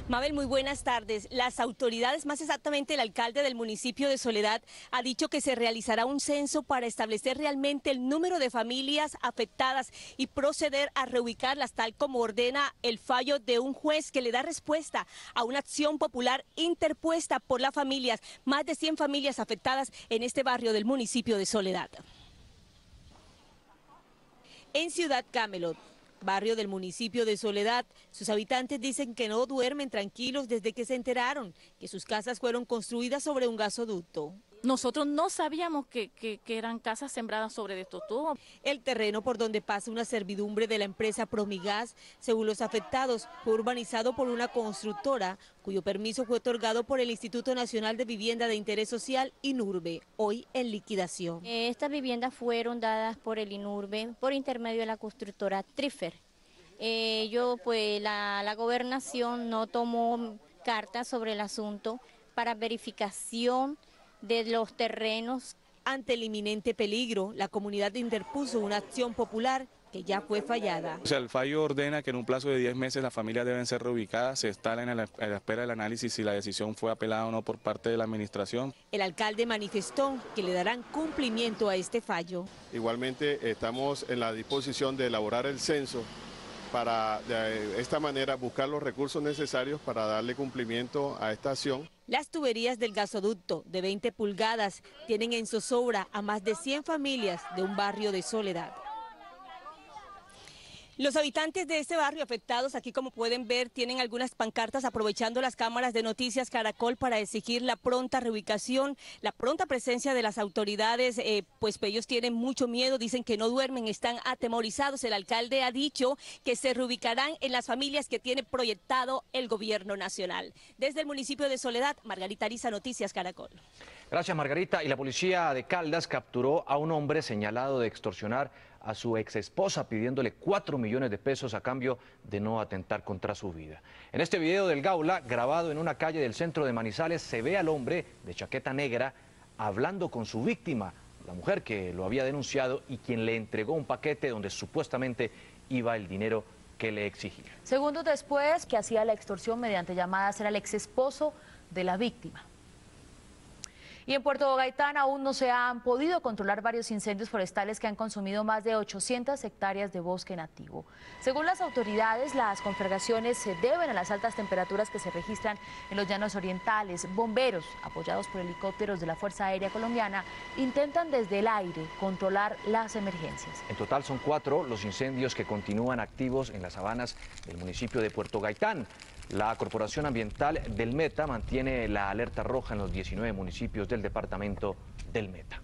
Mabel, muy buenas tardes. Las autoridades, más exactamente el alcalde del municipio de Soledad, ha dicho que se realizará un censo para establecer realmente el número de familias afectadas y proceder a reubicarlas, tal como ordena el fallo de un juez que le da respuesta a una acción popular interpuesta por las familias, más de 100 familias afectadas en este barrio del municipio de Soledad. En Ciudad Camelot, barrio del municipio de Soledad, sus habitantes dicen que no duermen tranquilos desde que se enteraron que sus casas fueron construidas sobre un gasoducto.
Nosotros no sabíamos que eran casas sembradas sobre estos tubos.
El terreno por donde pasa una servidumbre de la empresa Promigas, según los afectados, fue urbanizado por una constructora cuyo permiso fue otorgado por el Instituto Nacional de Vivienda de Interés Social, INURBE, hoy en liquidación.
Estas viviendas fueron dadas por el INURBE por intermedio de la constructora Trifer. La gobernación no tomó cartas sobre el asunto para verificación de los terrenos.
Ante el inminente peligro, la comunidad interpuso una acción popular que ya fue fallada.
O sea, el fallo ordena que en un plazo de 10 meses las familias deben ser reubicadas, se está a la espera del análisis si la decisión fue apelada o no por parte de la administración.
El alcalde manifestó que le darán cumplimiento a este fallo.
Igualmente estamos en la disposición de elaborar el censo para de esta manera buscar los recursos necesarios para darle cumplimiento a esta acción.
Las tuberías del gasoducto de 20 pulgadas tienen en zozobra a más de 100 familias de un barrio de Soledad. Los habitantes de este barrio afectados, aquí como pueden ver, tienen algunas pancartas aprovechando las cámaras de Noticias Caracol para exigir la pronta reubicación, la pronta presencia de las autoridades, pues ellos tienen mucho miedo, dicen que no duermen, están atemorizados. El alcalde ha dicho que se reubicarán en las familias que tiene proyectado el gobierno nacional. Desde el municipio de Soledad, Margarita Ariza, Noticias Caracol.
Gracias, Margarita. Y la policía de Caldas capturó a un hombre señalado de extorsionar a su exesposa pidiéndole 4 millones de pesos a cambio de no atentar contra su vida. En este video del Gaula, grabado en una calle del centro de Manizales, se ve al hombre de chaqueta negra hablando con su víctima, la mujer que lo había denunciado y quien le entregó un paquete donde supuestamente iba el dinero que le exigía.
Segundos después, que hacía la extorsión mediante llamadas, era el exesposo de la víctima. Y en Puerto Gaitán aún no se han podido controlar varios incendios forestales que han consumido más de 800 hectáreas de bosque nativo. Según las autoridades, las conflagraciones se deben a las altas temperaturas que se registran en los llanos orientales. Bomberos, apoyados por helicópteros de la Fuerza Aérea Colombiana, intentan desde el aire controlar las emergencias.
En total son 4 los incendios que continúan activos en las sabanas del municipio de Puerto Gaitán. La Corporación Ambiental del Meta mantiene la alerta roja en los 19 municipios del departamento del Meta.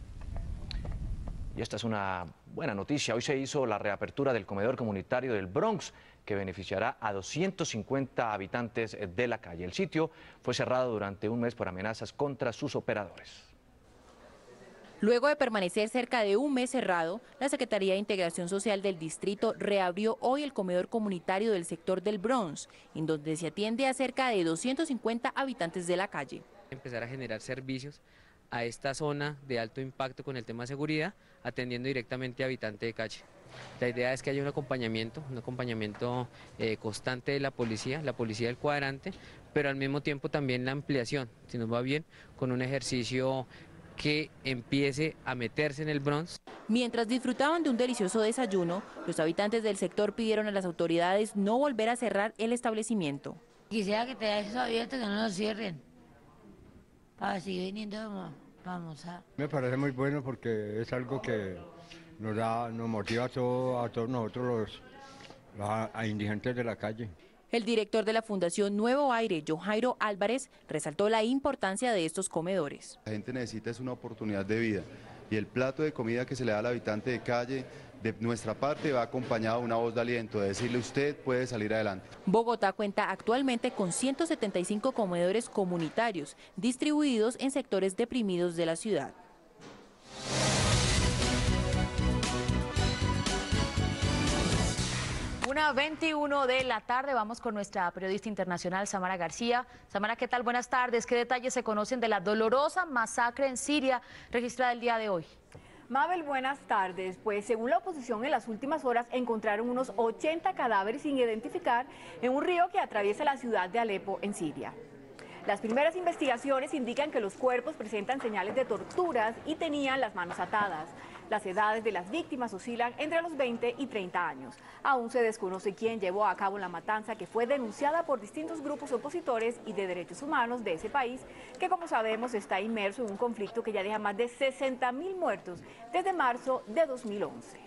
Y esta es una buena noticia. Hoy se hizo la reapertura del comedor comunitario del Bronx, que beneficiará a 250 habitantes de la calle. El sitio fue cerrado durante un mes por amenazas contra sus operadores.
Luego de permanecer cerca de un mes cerrado, la Secretaría de Integración Social del distrito reabrió hoy el comedor comunitario del sector del Bronx, en donde se atiende a cerca de 250 habitantes de la calle.
Empezar a generar servicios a esta zona de alto impacto con el tema de seguridad, atendiendo directamente a habitantes de calle. La idea es que haya un acompañamiento constante de la policía del cuadrante, pero al mismo tiempo también la ampliación, si nos va bien, con un ejercicio que empiece a meterse en el Bronx.
Mientras disfrutaban de un delicioso desayuno, los habitantes del sector pidieron a las autoridades no volver a cerrar el establecimiento.
Quisiera que te dejes abierto, que no lo cierren, para seguir viniendo a almorzar.
Me parece muy bueno porque es algo que nos motiva a todos nosotros a indigentes de la calle.
El director de la Fundación Nuevo Aire, Johairo Álvarez, resaltó la importancia de estos comedores.
La gente necesita una oportunidad de vida y el plato de comida que se le da al habitante de calle, de nuestra parte, va acompañado de una voz de aliento, de decirle usted puede salir adelante.
Bogotá cuenta actualmente con 175 comedores comunitarios distribuidos en sectores deprimidos de la ciudad.
Una 21 de la tarde, vamos con nuestra periodista internacional Samara García. Samara, ¿qué tal? Buenas tardes. ¿Qué detalles se conocen de la dolorosa masacre en Siria registrada el día de hoy?
Mabel, buenas tardes. Pues según la oposición, en las últimas horas encontraron unos 80 cadáveres sin identificar en un río que atraviesa la ciudad de Alepo, en Siria. Las primeras investigaciones indican que los cuerpos presentan señales de torturas y tenían las manos atadas. Las edades de las víctimas oscilan entre los 20 y 30 años. Aún se desconoce quién llevó a cabo la matanza, que fue denunciada por distintos grupos opositores y de derechos humanos de ese país, que como sabemos está inmerso en un conflicto que ya deja más de 60.000 muertos desde marzo de 2011.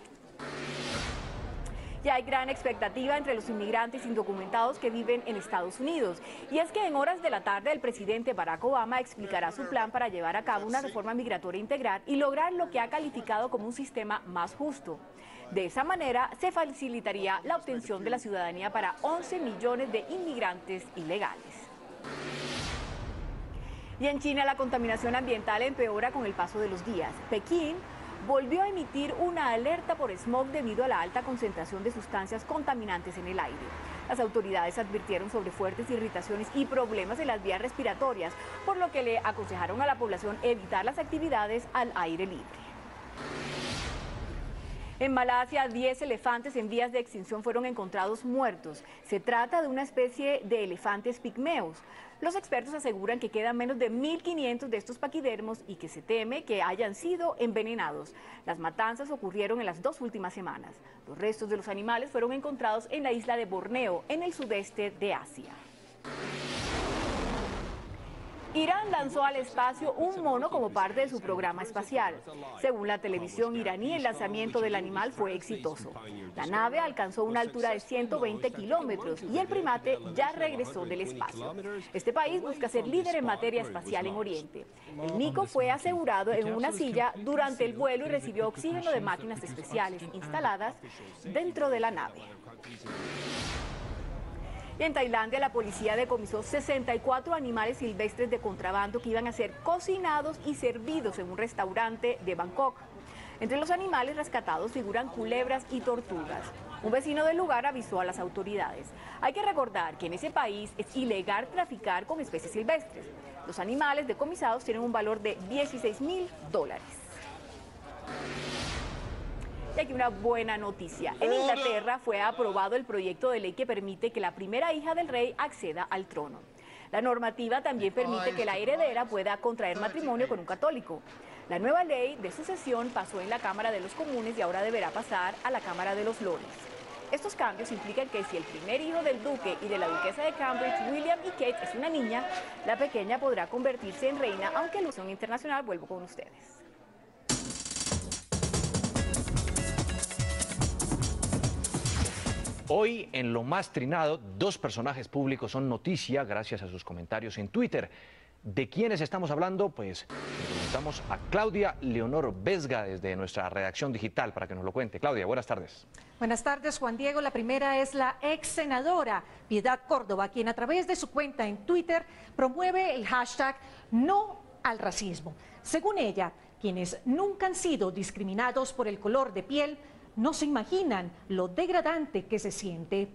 Ya hay gran expectativa entre los inmigrantes indocumentados que viven en Estados Unidos. Y es que en horas de la tarde el presidente Barack Obama explicará su plan para llevar a cabo una reforma migratoria integral y lograr lo que ha calificado como un sistema más justo. De esa manera se facilitaría la obtención de la ciudadanía para 11 millones de inmigrantes ilegales. Y en China la contaminación ambiental empeora con el paso de los días. Pekín volvió a emitir una alerta por smog debido a la alta concentración de sustancias contaminantes en el aire. Las autoridades advirtieron sobre fuertes irritaciones y problemas en las vías respiratorias, por lo que le aconsejaron a la población evitar las actividades al aire libre. En Malasia, 10 elefantes en vías de extinción fueron encontrados muertos. Se trata de una especie de elefantes pigmeos. Los expertos aseguran que quedan menos de 1.500 de estos paquidermos y que se teme que hayan sido envenenados. Las matanzas ocurrieron en las 2 últimas semanas. Los restos de los animales fueron encontrados en la isla de Borneo, en el sudeste de Asia. Irán lanzó al espacio un mono como parte de su programa espacial. Según la televisión iraní, el lanzamiento del animal fue exitoso. La nave alcanzó una altura de 120 kilómetros y el primate ya regresó del espacio. Este país busca ser líder en materia espacial en Oriente. El mico fue asegurado en una silla durante el vuelo y recibió oxígeno de máquinas especiales instaladas dentro de la nave. Y en Tailandia la policía decomisó 64 animales silvestres de contrabando que iban a ser cocinados y servidos en un restaurante de Bangkok. Entre los animales rescatados figuran culebras y tortugas. Un vecino del lugar avisó a las autoridades. Hay que recordar que en ese país es ilegal traficar con especies silvestres. Los animales decomisados tienen un valor de $16.000. Y aquí una buena noticia. En Inglaterra fue aprobado el proyecto de ley que permite que la primera hija del rey acceda al trono. La normativa también permite que la heredera pueda contraer matrimonio con un católico. La nueva ley de sucesión pasó en la Cámara de los Comunes y ahora deberá pasar a la Cámara de los Lores. Estos cambios implican que si el primer hijo del duque y de la duquesa de Cambridge, William y Kate, es una niña, la pequeña podrá convertirse en reina, aunque en la Unión Internacional vuelvo con ustedes.
Hoy, en Lo Más Trinado, dos personajes públicos son noticia gracias a sus comentarios en Twitter. ¿De quiénes estamos hablando? Pues le preguntamos a Claudia Leonor Vesga desde nuestra redacción digital para que nos lo cuente. Claudia, buenas tardes.
Buenas tardes, Juan Diego. La primera es la ex senadora Piedad Córdoba, quien a través de su cuenta en Twitter promueve el hashtag No al Racismo. Según ella, quienes nunca han sido discriminados por el color de piel no se imaginan lo degradante que se siente.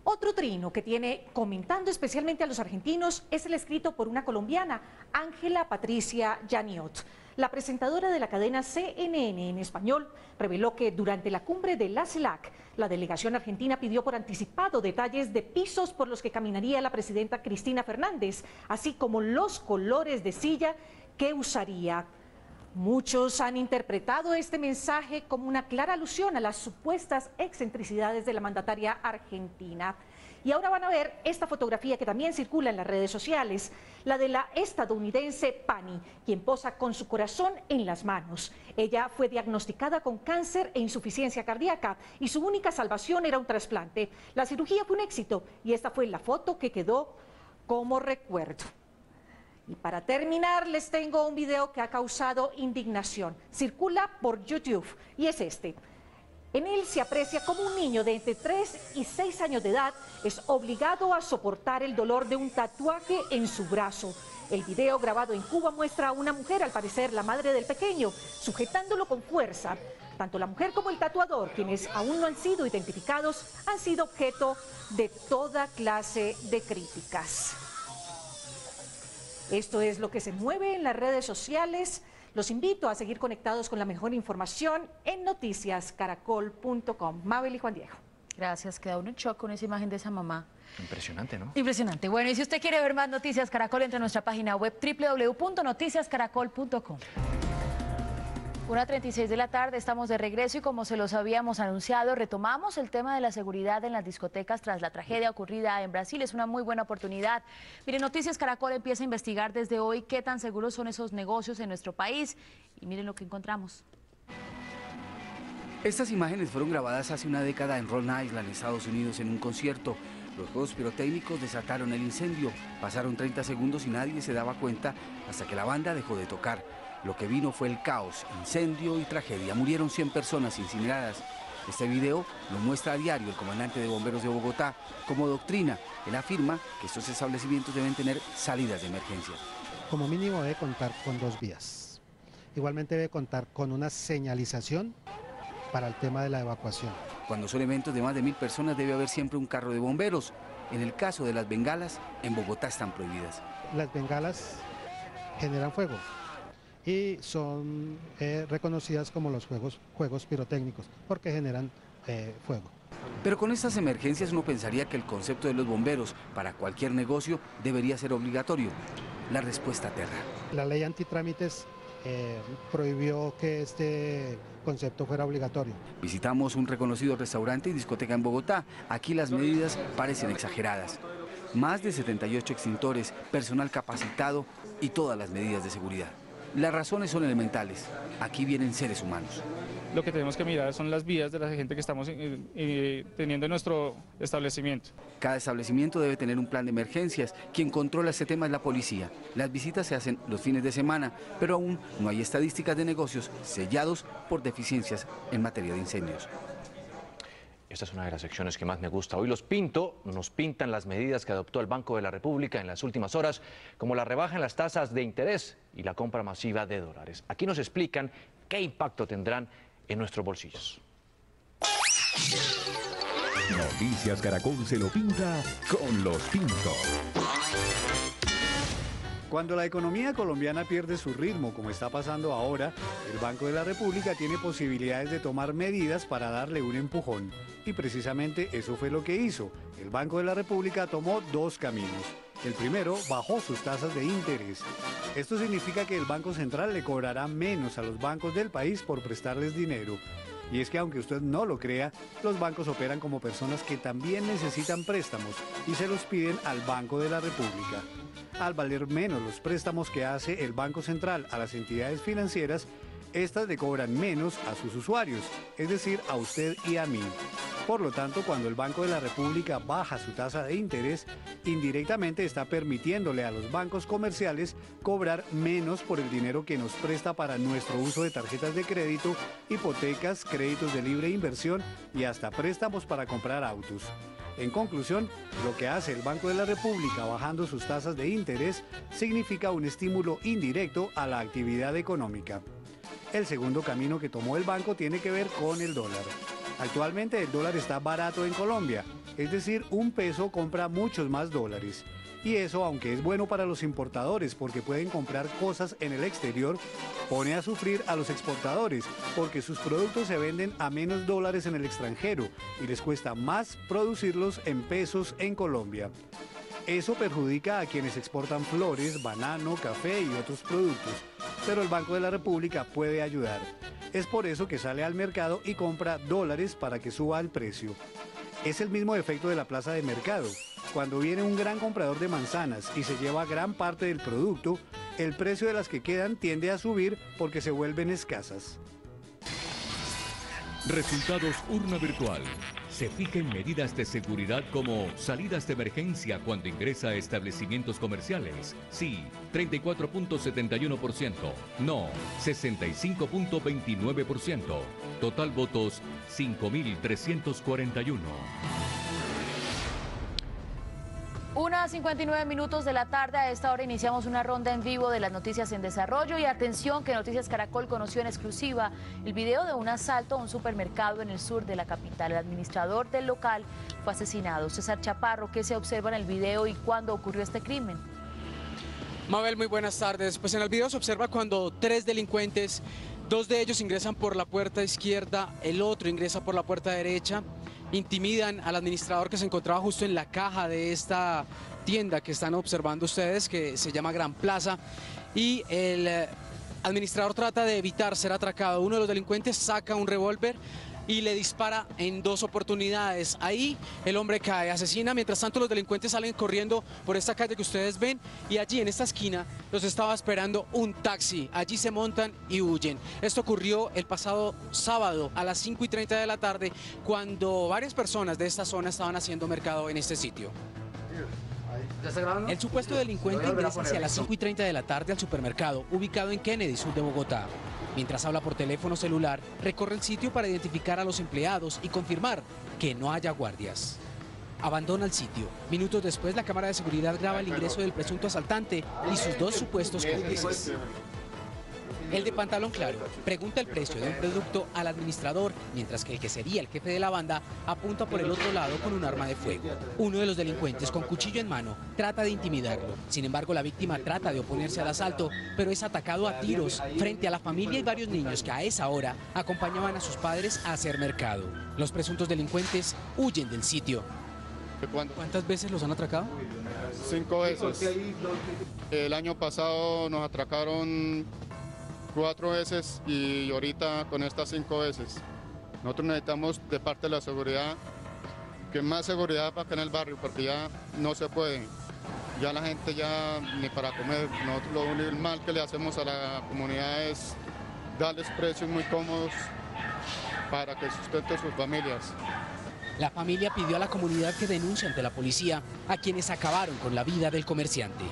Otro trino que tiene comentando especialmente a los argentinos es el escrito por una colombiana, Ángela Patricia Yaniot. La presentadora de la cadena CNN en español reveló que durante la cumbre de la CELAC, la delegación argentina pidió por anticipado detalles de pisos por los que caminaría la presidenta Cristina Fernández, así como los colores de silla que usaría. Muchos han interpretado este mensaje como una clara alusión a las supuestas excentricidades de la mandataria argentina. Y ahora van a ver esta fotografía que también circula en las redes sociales, la de la estadounidense Pani, quien posa con su corazón en las manos. Ella fue diagnosticada con cáncer e insuficiencia cardíaca y su única salvación era un trasplante. La cirugía fue un éxito y esta fue la foto que quedó como recuerdo. Y para terminar, les tengo un video que ha causado indignación. Circula por YouTube y es este. En él se aprecia cómo un niño de entre 3 y 6 años de edad es obligado a soportar el dolor de un tatuaje en su brazo. El video grabado en Cuba muestra a una mujer, al parecer la madre del pequeño, sujetándolo con fuerza. Tanto la mujer como el tatuador, quienes aún no han sido identificados, han sido objeto de toda clase de críticas. Esto es lo que se mueve en las redes sociales. Los invito a seguir conectados con la mejor información en noticiascaracol.com. Mabel y Juan Diego.
Gracias, queda uno en shock con esa imagen de esa mamá.
Impresionante, ¿no?
Impresionante. Bueno, y si usted quiere ver más Noticias Caracol, entre a nuestra página web www.noticiascaracol.com. 1:36 de la tarde, estamos de regreso y como se los habíamos anunciado, retomamos el tema de la seguridad en las discotecas tras la tragedia ocurrida en Brasil. Es una muy buena oportunidad. Miren, Noticias Caracol empieza a investigar desde hoy qué tan seguros son esos negocios en nuestro país y miren lo que encontramos.
Estas imágenes fueron grabadas hace una década en Rhode Island, Estados Unidos, en un concierto. Los juegos pirotécnicos desataron el incendio. Pasaron 30 segundos y nadie se daba cuenta hasta que la banda dejó de tocar. Lo que vino fue el caos, incendio y tragedia. Murieron 100 personas incineradas. Este video lo muestra a diario el comandante de bomberos de Bogotá. Como doctrina, él afirma que estos establecimientos deben tener salidas de emergencia.
Como mínimo debe contar con 2 vías. Igualmente debe contar con una señalización para el tema de la evacuación.
Cuando son eventos de más de 1000 personas debe haber siempre un carro de bomberos. En el caso de las bengalas, en Bogotá están prohibidas.
Las bengalas generan fuego y son reconocidas como los juegos pirotécnicos porque generan fuego.
Pero con estas emergencias uno pensaría que el concepto de los bomberos para cualquier negocio debería ser obligatorio. La respuesta aterra.
La ley antitrámites prohibió que este concepto fuera obligatorio.
Visitamos un reconocido restaurante y discoteca en Bogotá. Aquí las medidas parecen exageradas. Más de 78 extintores, personal capacitado y todas las medidas de seguridad. Las razones son elementales. Aquí vienen seres humanos.
Lo que tenemos que mirar son las vías de la gente que estamos teniendo en nuestro establecimiento.
Cada establecimiento debe tener un plan de emergencias. Quien controla este tema es la policía. Las visitas se hacen los fines de semana, pero aún no hay estadísticas de negocios sellados por deficiencias en materia de incendios.
Esta es una de las secciones que más me gusta. Hoy los Pinto nos pintan las medidas que adoptó el Banco de la República en las últimas horas, como la rebaja en las tasas de interés y la compra masiva de dólares. Aquí nos explican qué impacto tendrán en nuestros bolsillos.
Noticias Caracol se lo pinta con los Pinto.
Cuando la economía colombiana pierde su ritmo, como está pasando ahora, el Banco de la República tiene posibilidades de tomar medidas para darle un empujón. Y precisamente eso fue lo que hizo. El Banco de la República tomó 2 caminos. El primero bajó sus tasas de interés. Esto significa que el Banco Central le cobrará menos a los bancos del país por prestarles dinero. Y es que aunque usted no lo crea, los bancos operan como personas que también necesitan préstamos y se los piden al Banco de la República. Al valer menos los préstamos que hace el Banco Central a las entidades financieras, estas le cobran menos a sus usuarios, es decir, a usted y a mí. Por lo tanto, cuando el Banco de la República baja su tasa de interés, indirectamente está permitiéndole a los bancos comerciales cobrar menos por el dinero que nos presta para nuestro uso de tarjetas de crédito, hipotecas, créditos de libre inversión y hasta préstamos para comprar autos. En conclusión, lo que hace el Banco de la República bajando sus tasas de interés significa un estímulo indirecto a la actividad económica. El segundo camino que tomó el banco tiene que ver con el dólar. Actualmente el dólar está barato en Colombia, es decir, un peso compra muchos más dólares. Y eso, aunque es bueno para los importadores porque pueden comprar cosas en el exterior, pone a sufrir a los exportadores porque sus productos se venden a menos dólares en el extranjero y les cuesta más producirlos en pesos en Colombia. Eso perjudica a quienes exportan flores, banano, café y otros productos, pero el Banco de la República puede ayudar. Es por eso que sale al mercado y compra dólares para que suba el precio. Es el mismo efecto de la plaza de mercado. Cuando viene un gran comprador de manzanas y se lleva gran parte del producto, el precio de las que quedan tiende a subir porque se vuelven escasas.
Resultados urna virtual. Se fijan medidas de seguridad como salidas de emergencia cuando ingresa a establecimientos comerciales. Sí, 34.71%. No, 65.29%. Total votos, 5.341.
1:59 minutos de la tarde. A esta hora iniciamos una ronda en vivo de las noticias en desarrollo. Y atención, que Noticias Caracol conoció en exclusiva el video de un asalto a un supermercado en el sur de la capital. El administrador del local fue asesinado. César Chaparro, ¿qué se observa en el video y cuándo ocurrió este crimen?
Mabel, muy buenas tardes. Pues en el video se observa cuando 3 delincuentes, 2 de ellos ingresan por la puerta izquierda, el otro ingresa por la puerta derecha. Intimidan al administrador que se encontraba justo en la caja de esta tienda que están observando ustedes, que se llama Gran Plaza, y el administrador trata de evitar ser atracado. Uno de los delincuentes saca un revólver y le dispara en 2 oportunidades. Ahí el hombre cae, asesina. Mientras tanto, los delincuentes salen corriendo por esta calle que ustedes ven, y allí en esta esquina los estaba esperando un taxi. Allí se montan y huyen. Esto ocurrió el pasado sábado a las 5:30 de la tarde, cuando varias personas de esta zona estaban haciendo mercado en este sitio. El supuesto delincuente ingresa hacia las 5:30 de la tarde al supermercado ubicado en Kennedy, sur de Bogotá. Mientras habla por teléfono celular, recorre el sitio para identificar a los empleados y confirmar que no haya guardias. Abandona el sitio. Minutos después, la cámara de seguridad graba el ingreso del presunto asaltante y sus 2 supuestos cómplices. El de pantalón claro pregunta el precio de un producto al administrador, mientras que el que sería el jefe de la banda apunta por el otro lado con un arma de fuego. Uno de los delincuentes, con cuchillo en mano, trata de intimidarlo. Sin embargo, la víctima trata de oponerse al asalto, pero es atacado a tiros frente a la familia y varios niños que a esa hora acompañaban a sus padres a hacer mercado. Los presuntos delincuentes huyen del sitio. ¿Cuántas veces los han atracado?
5 veces. El año pasado nos atracaron 4 veces y ahorita con estas 5 veces. Nosotros necesitamos de parte de la seguridad, que más seguridad para acá en el barrio, porque ya no se puede. Ya la gente ya ni para comer. Nosotros lo único mal que le hacemos a la comunidad es darles precios muy cómodos para que sustenten sus familias.
La familia pidió a la comunidad que denuncie ante la policía a quienes acabaron con la vida del comerciante.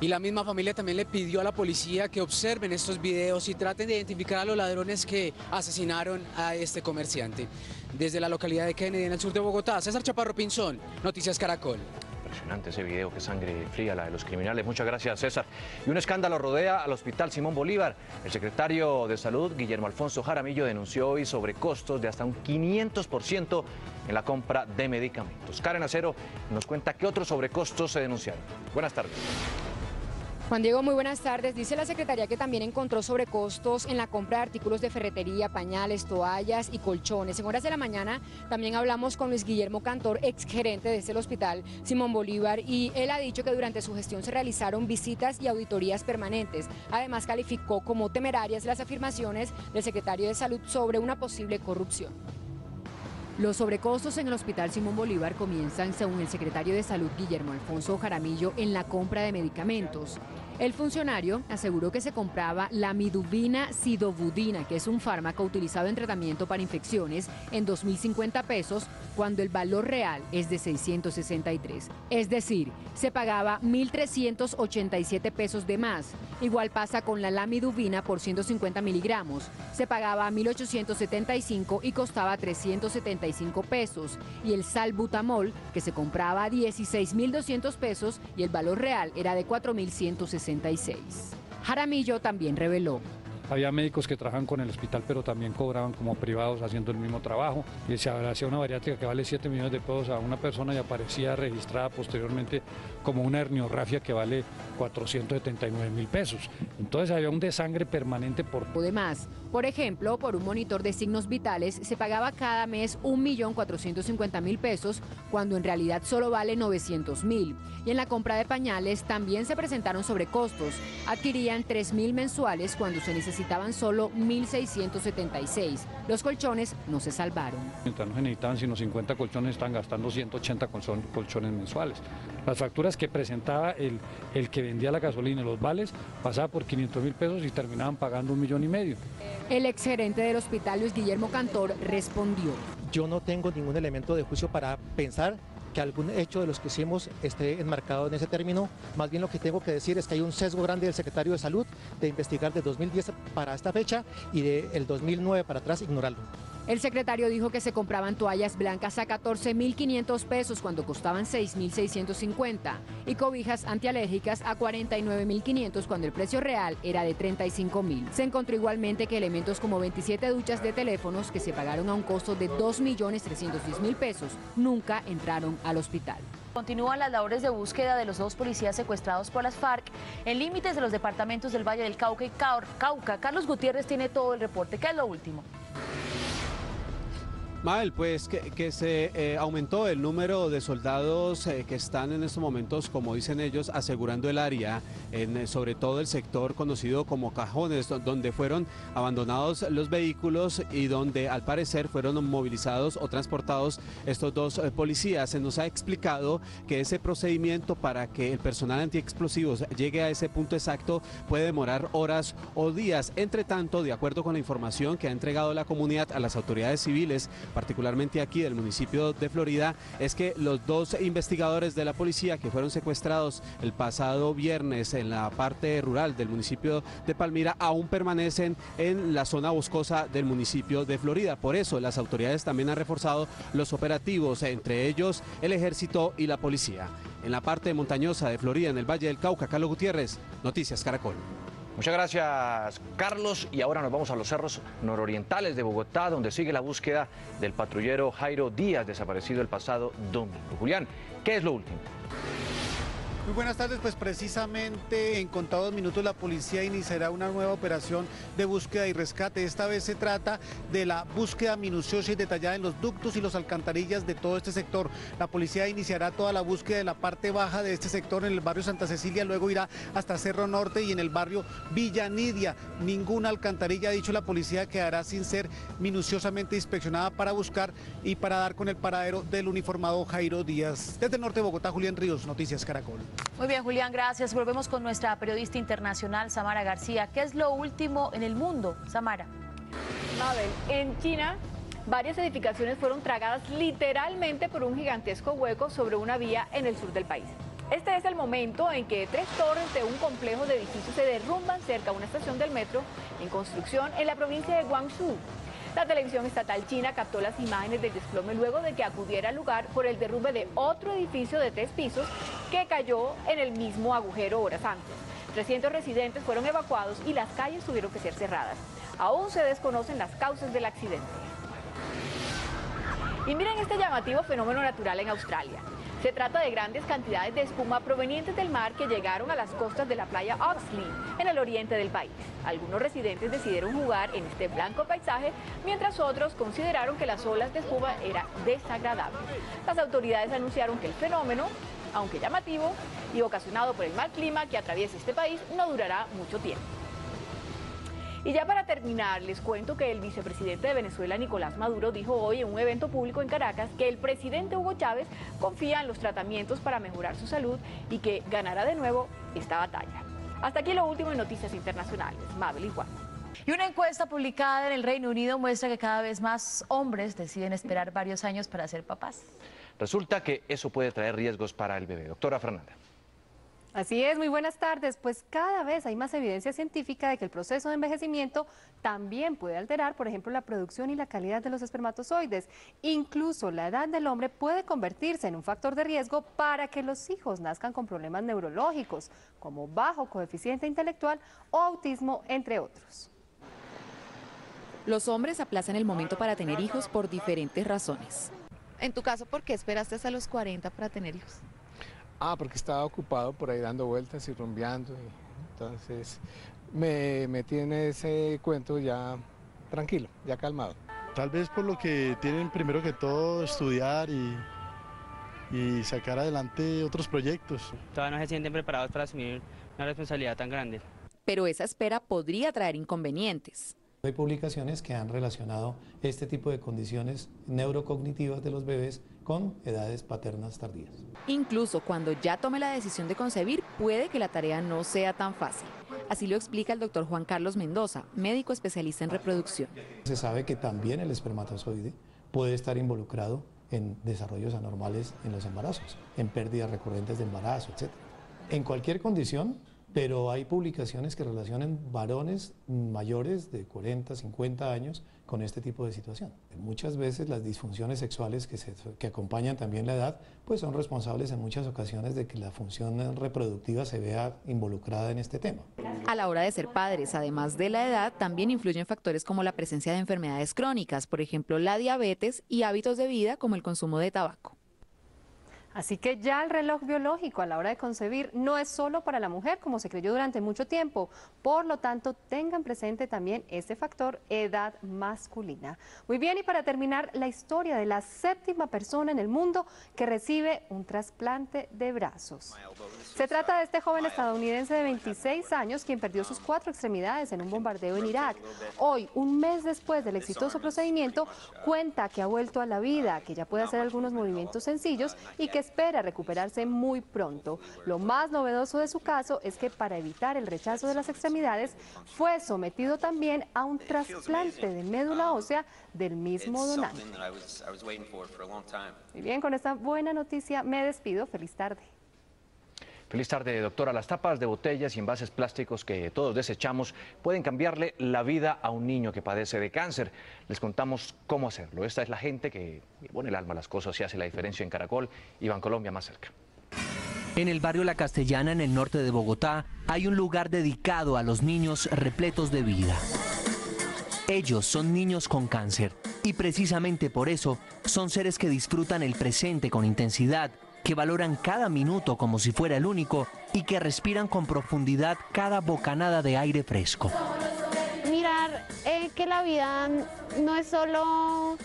Y la misma familia también le pidió a la policía que observen estos videos y traten de identificar a los ladrones que asesinaron a este comerciante. Desde la localidad de Kennedy, en el sur de Bogotá, César Chaparro Pinzón, Noticias Caracol.
Impresionante ese video, qué sangre fría la de los criminales. Muchas gracias, César. Y un escándalo rodea al Hospital Simón Bolívar. El secretario de Salud, Guillermo Alfonso Jaramillo, denunció hoy sobrecostos de hasta un 500% en la compra de medicamentos. Karen Acero nos cuenta qué otros sobrecostos se denunciaron. Buenas tardes.
Juan Diego, muy buenas tardes. Dice la Secretaría que también encontró sobrecostos en la compra de artículos de ferretería, pañales, toallas y colchones. En horas de la mañana también hablamos con Luis Guillermo Cantor, exgerente de este hospital Simón Bolívar, y él ha dicho que durante su gestión se realizaron visitas y auditorías permanentes. Además, calificó como temerarias las afirmaciones del secretario de Salud sobre una posible corrupción. Los sobrecostos en el Hospital Simón Bolívar comienzan, según el secretario de Salud Guillermo Alfonso Jaramillo, en la compra de medicamentos. El funcionario aseguró que se compraba la midubina sidobudina, que es un fármaco utilizado en tratamiento para infecciones, en 2.050 pesos, cuando el valor real es de 663. Es decir, se pagaba 1.387 pesos de más. Igual pasa con la lamidubina por 150 miligramos. Se pagaba 1.875 y costaba 375 pesos. Y el salbutamol, que se compraba a 16.200 pesos y el valor real era de 4.166. Jaramillo también reveló:
había médicos que trabajan con el hospital, pero también cobraban como privados haciendo el mismo trabajo. Y se hacía una bariátrica que vale 7 millones de pesos a una persona y aparecía registrada posteriormente como una herniorrafia que vale 479.000 pesos. Entonces había un desangre permanente por...
Además, por ejemplo, por un monitor de signos vitales se pagaba cada mes 1.450.000 pesos, cuando en realidad solo vale 900.000. Y en la compra de pañales también se presentaron sobrecostos. Adquirían 3.000 mensuales cuando se necesitaban solo 1.676. Los colchones no se salvaron.
Mientras no se necesitaban sino 50 colchones, están gastando 180 colchones mensuales. Las facturas que presentaba el que vendía la gasolina y los vales pasaba por 500.000 pesos y terminaban pagando 1,5 millones.
El exgerente del hospital, Luis Guillermo Cantor, respondió:
yo no tengo ningún elemento de juicio para pensar que algún hecho de los que hicimos esté enmarcado en ese término. Más bien lo que tengo que decir es que hay un sesgo grande del secretario de Salud de investigar de 2010 para esta fecha y del 2009 para atrás ignorarlo.
El secretario dijo que se compraban toallas blancas a 14.500 pesos cuando costaban 6.650 y cobijas antialérgicas a 49.500 cuando el precio real era de 35.000. Se encontró igualmente que elementos como 27 duchas de teléfonos que se pagaron a un costo de 2.310.000 pesos nunca entraron al hospital.
Continúan las labores de búsqueda de los dos policías secuestrados por las FARC en límites de los departamentos del Valle del Cauca y Cauca. Carlos Gutiérrez tiene todo el reporte. ¿Qué es lo último?
Mabel, pues que se aumentó el número de soldados que están en estos momentos, como dicen ellos, asegurando el área, sobre todo el sector conocido como Cajones, donde fueron abandonados los vehículos y donde al parecer fueron movilizados o transportados estos dos policías. Se nos ha explicado que ese procedimiento para que el personal antiexplosivos llegue a ese punto exacto puede demorar horas o días. Entre tanto, de acuerdo con la información que ha entregado la comunidad a las autoridades civiles, particularmente aquí del municipio de Florida, es que los dos investigadores de la policía que fueron secuestrados el pasado viernes en la parte rural del municipio de Palmira aún permanecen en la zona boscosa del municipio de Florida. Por eso las autoridades también han reforzado los operativos, entre ellos el ejército y la policía. En la parte montañosa de Florida, en el Valle del Cauca, Carlos Gutiérrez, Noticias Caracol.
Muchas gracias, Carlos. Y ahora nos vamos a los cerros nororientales de Bogotá, donde sigue la búsqueda del patrullero Jairo Díaz, desaparecido el pasado domingo. Julián, ¿qué es lo último?
Muy buenas tardes, pues precisamente en contados minutos la policía iniciará una nueva operación de búsqueda y rescate. Esta vez se trata de la búsqueda minuciosa y detallada en los ductos y los alcantarillas de todo este sector. La policía iniciará toda la búsqueda de la parte baja de este sector en el barrio Santa Cecilia, luego irá hasta Cerro Norte y en el barrio Villa Nidia. Ninguna alcantarilla, ha dicho la policía, quedará sin ser minuciosamente inspeccionada para buscar y para dar con el paradero del uniformado Jairo Díaz. Desde el norte de Bogotá, Julián Ríos, Noticias Caracol.
Muy bien, Julián, gracias. Volvemos con nuestra periodista internacional, Samara García. ¿Qué es lo último en el mundo, Samara?
Mabel, en China, varias edificaciones fueron tragadas literalmente por un gigantesco hueco sobre una vía en el sur del país. Este es el momento en que 3 torres de un complejo de edificios se derrumban cerca a una estación del metro en construcción en la provincia de Guangzhou. La televisión estatal china captó las imágenes del desplome luego de que acudiera al lugar por el derrumbe de otro edificio de 3 pisos que cayó en el mismo agujero horas antes. 300 residentes fueron evacuados y las calles tuvieron que ser cerradas. Aún se desconocen las causas del accidente. Y miren este llamativo fenómeno natural en Australia. Se trata de grandes cantidades de espuma provenientes del mar que llegaron a las costas de la playa Oxley, en el oriente del país. Algunos residentes decidieron jugar en este blanco paisaje, mientras otros consideraron que las olas de espuma eran desagradables. Las autoridades anunciaron que el fenómeno, aunque llamativo y ocasionado por el mal clima que atraviesa este país, no durará mucho tiempo. Y ya para terminar, les cuento que el vicepresidente de Venezuela, Nicolás Maduro, dijo hoy en un evento público en Caracas que el presidente Hugo Chávez confía en los tratamientos para mejorar su salud y que ganará de nuevo esta batalla. Hasta aquí lo último en Noticias Internacionales. Mabel y Juan.
Y una encuesta publicada en el Reino Unido muestra que cada vez más hombres deciden esperar varios años para ser papás.
Resulta que eso puede traer riesgos para el bebé. Doctora Fernanda.
Así es, muy buenas tardes. Pues cada vez hay más evidencia científica de que el proceso de envejecimiento también puede alterar, por ejemplo, la producción y la calidad de los espermatozoides. Incluso la edad del hombre puede convertirse en un factor de riesgo para que los hijos nazcan con problemas neurológicos, como bajo coeficiente intelectual o autismo, entre otros.
Los hombres aplazan el momento para tener hijos por diferentes razones.
En tu caso, ¿por qué esperaste hasta los 40 para tener hijos?
Porque estaba ocupado por ahí dando vueltas y rumbeando, entonces me metí en ese cuento ya tranquilo, ya calmado.
Tal vez por lo que tienen primero que todo estudiar y sacar adelante otros proyectos.
Todavía no se sienten preparados para asumir una responsabilidad tan grande.
Pero esa espera podría traer inconvenientes.
Hay publicaciones que han relacionado este tipo de condiciones neurocognitivas de los bebés con edades paternas tardías.
Incluso cuando ya tome la decisión de concebir, puede que la tarea no sea tan fácil. Así lo explica el doctor Juan Carlos Mendoza, médico especialista en reproducción.
Se sabe que también el espermatozoide puede estar involucrado en desarrollos anormales en los embarazos, en pérdidas recurrentes de embarazo, etc. En cualquier condición, pero hay publicaciones que relacionan varones mayores de 40, 50 años con este tipo de situación. Muchas veces las disfunciones sexuales que acompañan también la edad, pues son responsables en muchas ocasiones de que la función reproductiva se vea involucrada en este tema.
A la hora de ser padres, además de la edad, también influyen factores como la presencia de enfermedades crónicas, por ejemplo la diabetes, y hábitos de vida como el consumo de tabaco.
Así que ya el reloj biológico a la hora de concebir no es solo para la mujer, como se creyó durante mucho tiempo. Por lo tanto, tengan presente también este factor edad masculina. Muy bien, y para terminar, la historia de la 7ª persona en el mundo que recibe un trasplante de brazos. Se trata de este joven estadounidense de 26 años quien perdió sus 4 extremidades en un bombardeo en Irak. Hoy, un mes después del exitoso procedimiento, cuenta que ha vuelto a la vida, que ya puede hacer algunos movimientos sencillos y que espera recuperarse muy pronto. Lo más novedoso de su caso es que para evitar el rechazo de las extremidades fue sometido también a un trasplante de médula ósea del mismo donante. Muy bien, con esta buena noticia me despido. Feliz tarde.
Feliz tarde, doctora. Las tapas de botellas y envases plásticos que todos desechamos pueden cambiarle la vida a un niño que padece de cáncer. Les contamos cómo hacerlo. Esta es la gente que pone el alma a las cosas y hace la diferencia en Caracol y Bancolombia más cerca.
En el barrio La Castellana, en el norte de Bogotá, hay un lugar dedicado a los niños repletos de vida. Ellos son niños con cáncer y precisamente por eso son seres que disfrutan el presente con intensidad, que valoran cada minuto como si fuera el único y que respiran con profundidad cada bocanada de aire fresco.
Mirar que la vida no es solo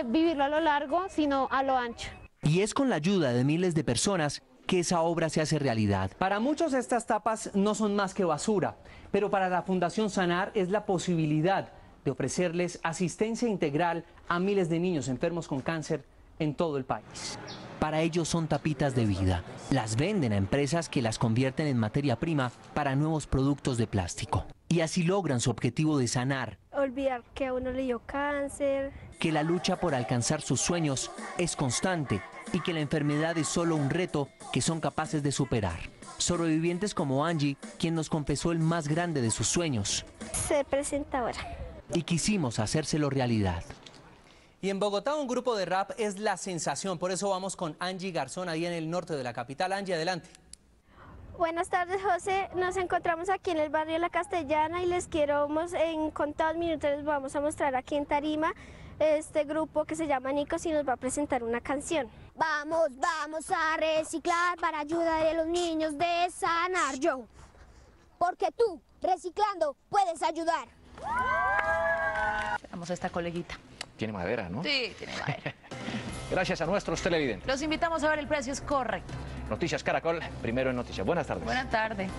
vivirlo a lo largo, sino a lo ancho.
Y es con la ayuda de miles de personas que esa obra se hace realidad.
Para muchos estas tapas no son más que basura, pero para la Fundación Sanar es la posibilidad de ofrecerles asistencia integral a miles de niños enfermos con cáncer en todo el país.
Para ellos son tapitas de vida. Las venden a empresas que las convierten en materia prima para nuevos productos de plástico. Y así logran su objetivo de sanar.
Olvidar que a uno le dio cáncer.
Que la lucha por alcanzar sus sueños es constante y que la enfermedad es solo un reto que son capaces de superar. Sobrevivientes como Angie, quien nos confesó el más grande de sus sueños.
Ser presentadora.
Y quisimos hacérselo realidad.
Y en Bogotá un grupo de rap es la sensación, por eso vamos con Angie Garzón, ahí en el norte de la capital. Angie, adelante.
Buenas tardes, José. Nos encontramos aquí en el barrio La Castellana y en contados minutos les vamos a mostrar aquí en tarima este grupo que se llama Nicos y nos va a presentar una canción.
Vamos a reciclar para ayudar a los niños de Sanar Yo. Porque tú, reciclando, puedes ayudar.
Vamos a esta coleguita.
Tiene madera, ¿no?
Sí, tiene madera.
Gracias a nuestros televidentes.
Los invitamos a ver El Precio es Correcto.
Noticias Caracol, primero en noticias. Buenas tardes.
Buenas tardes.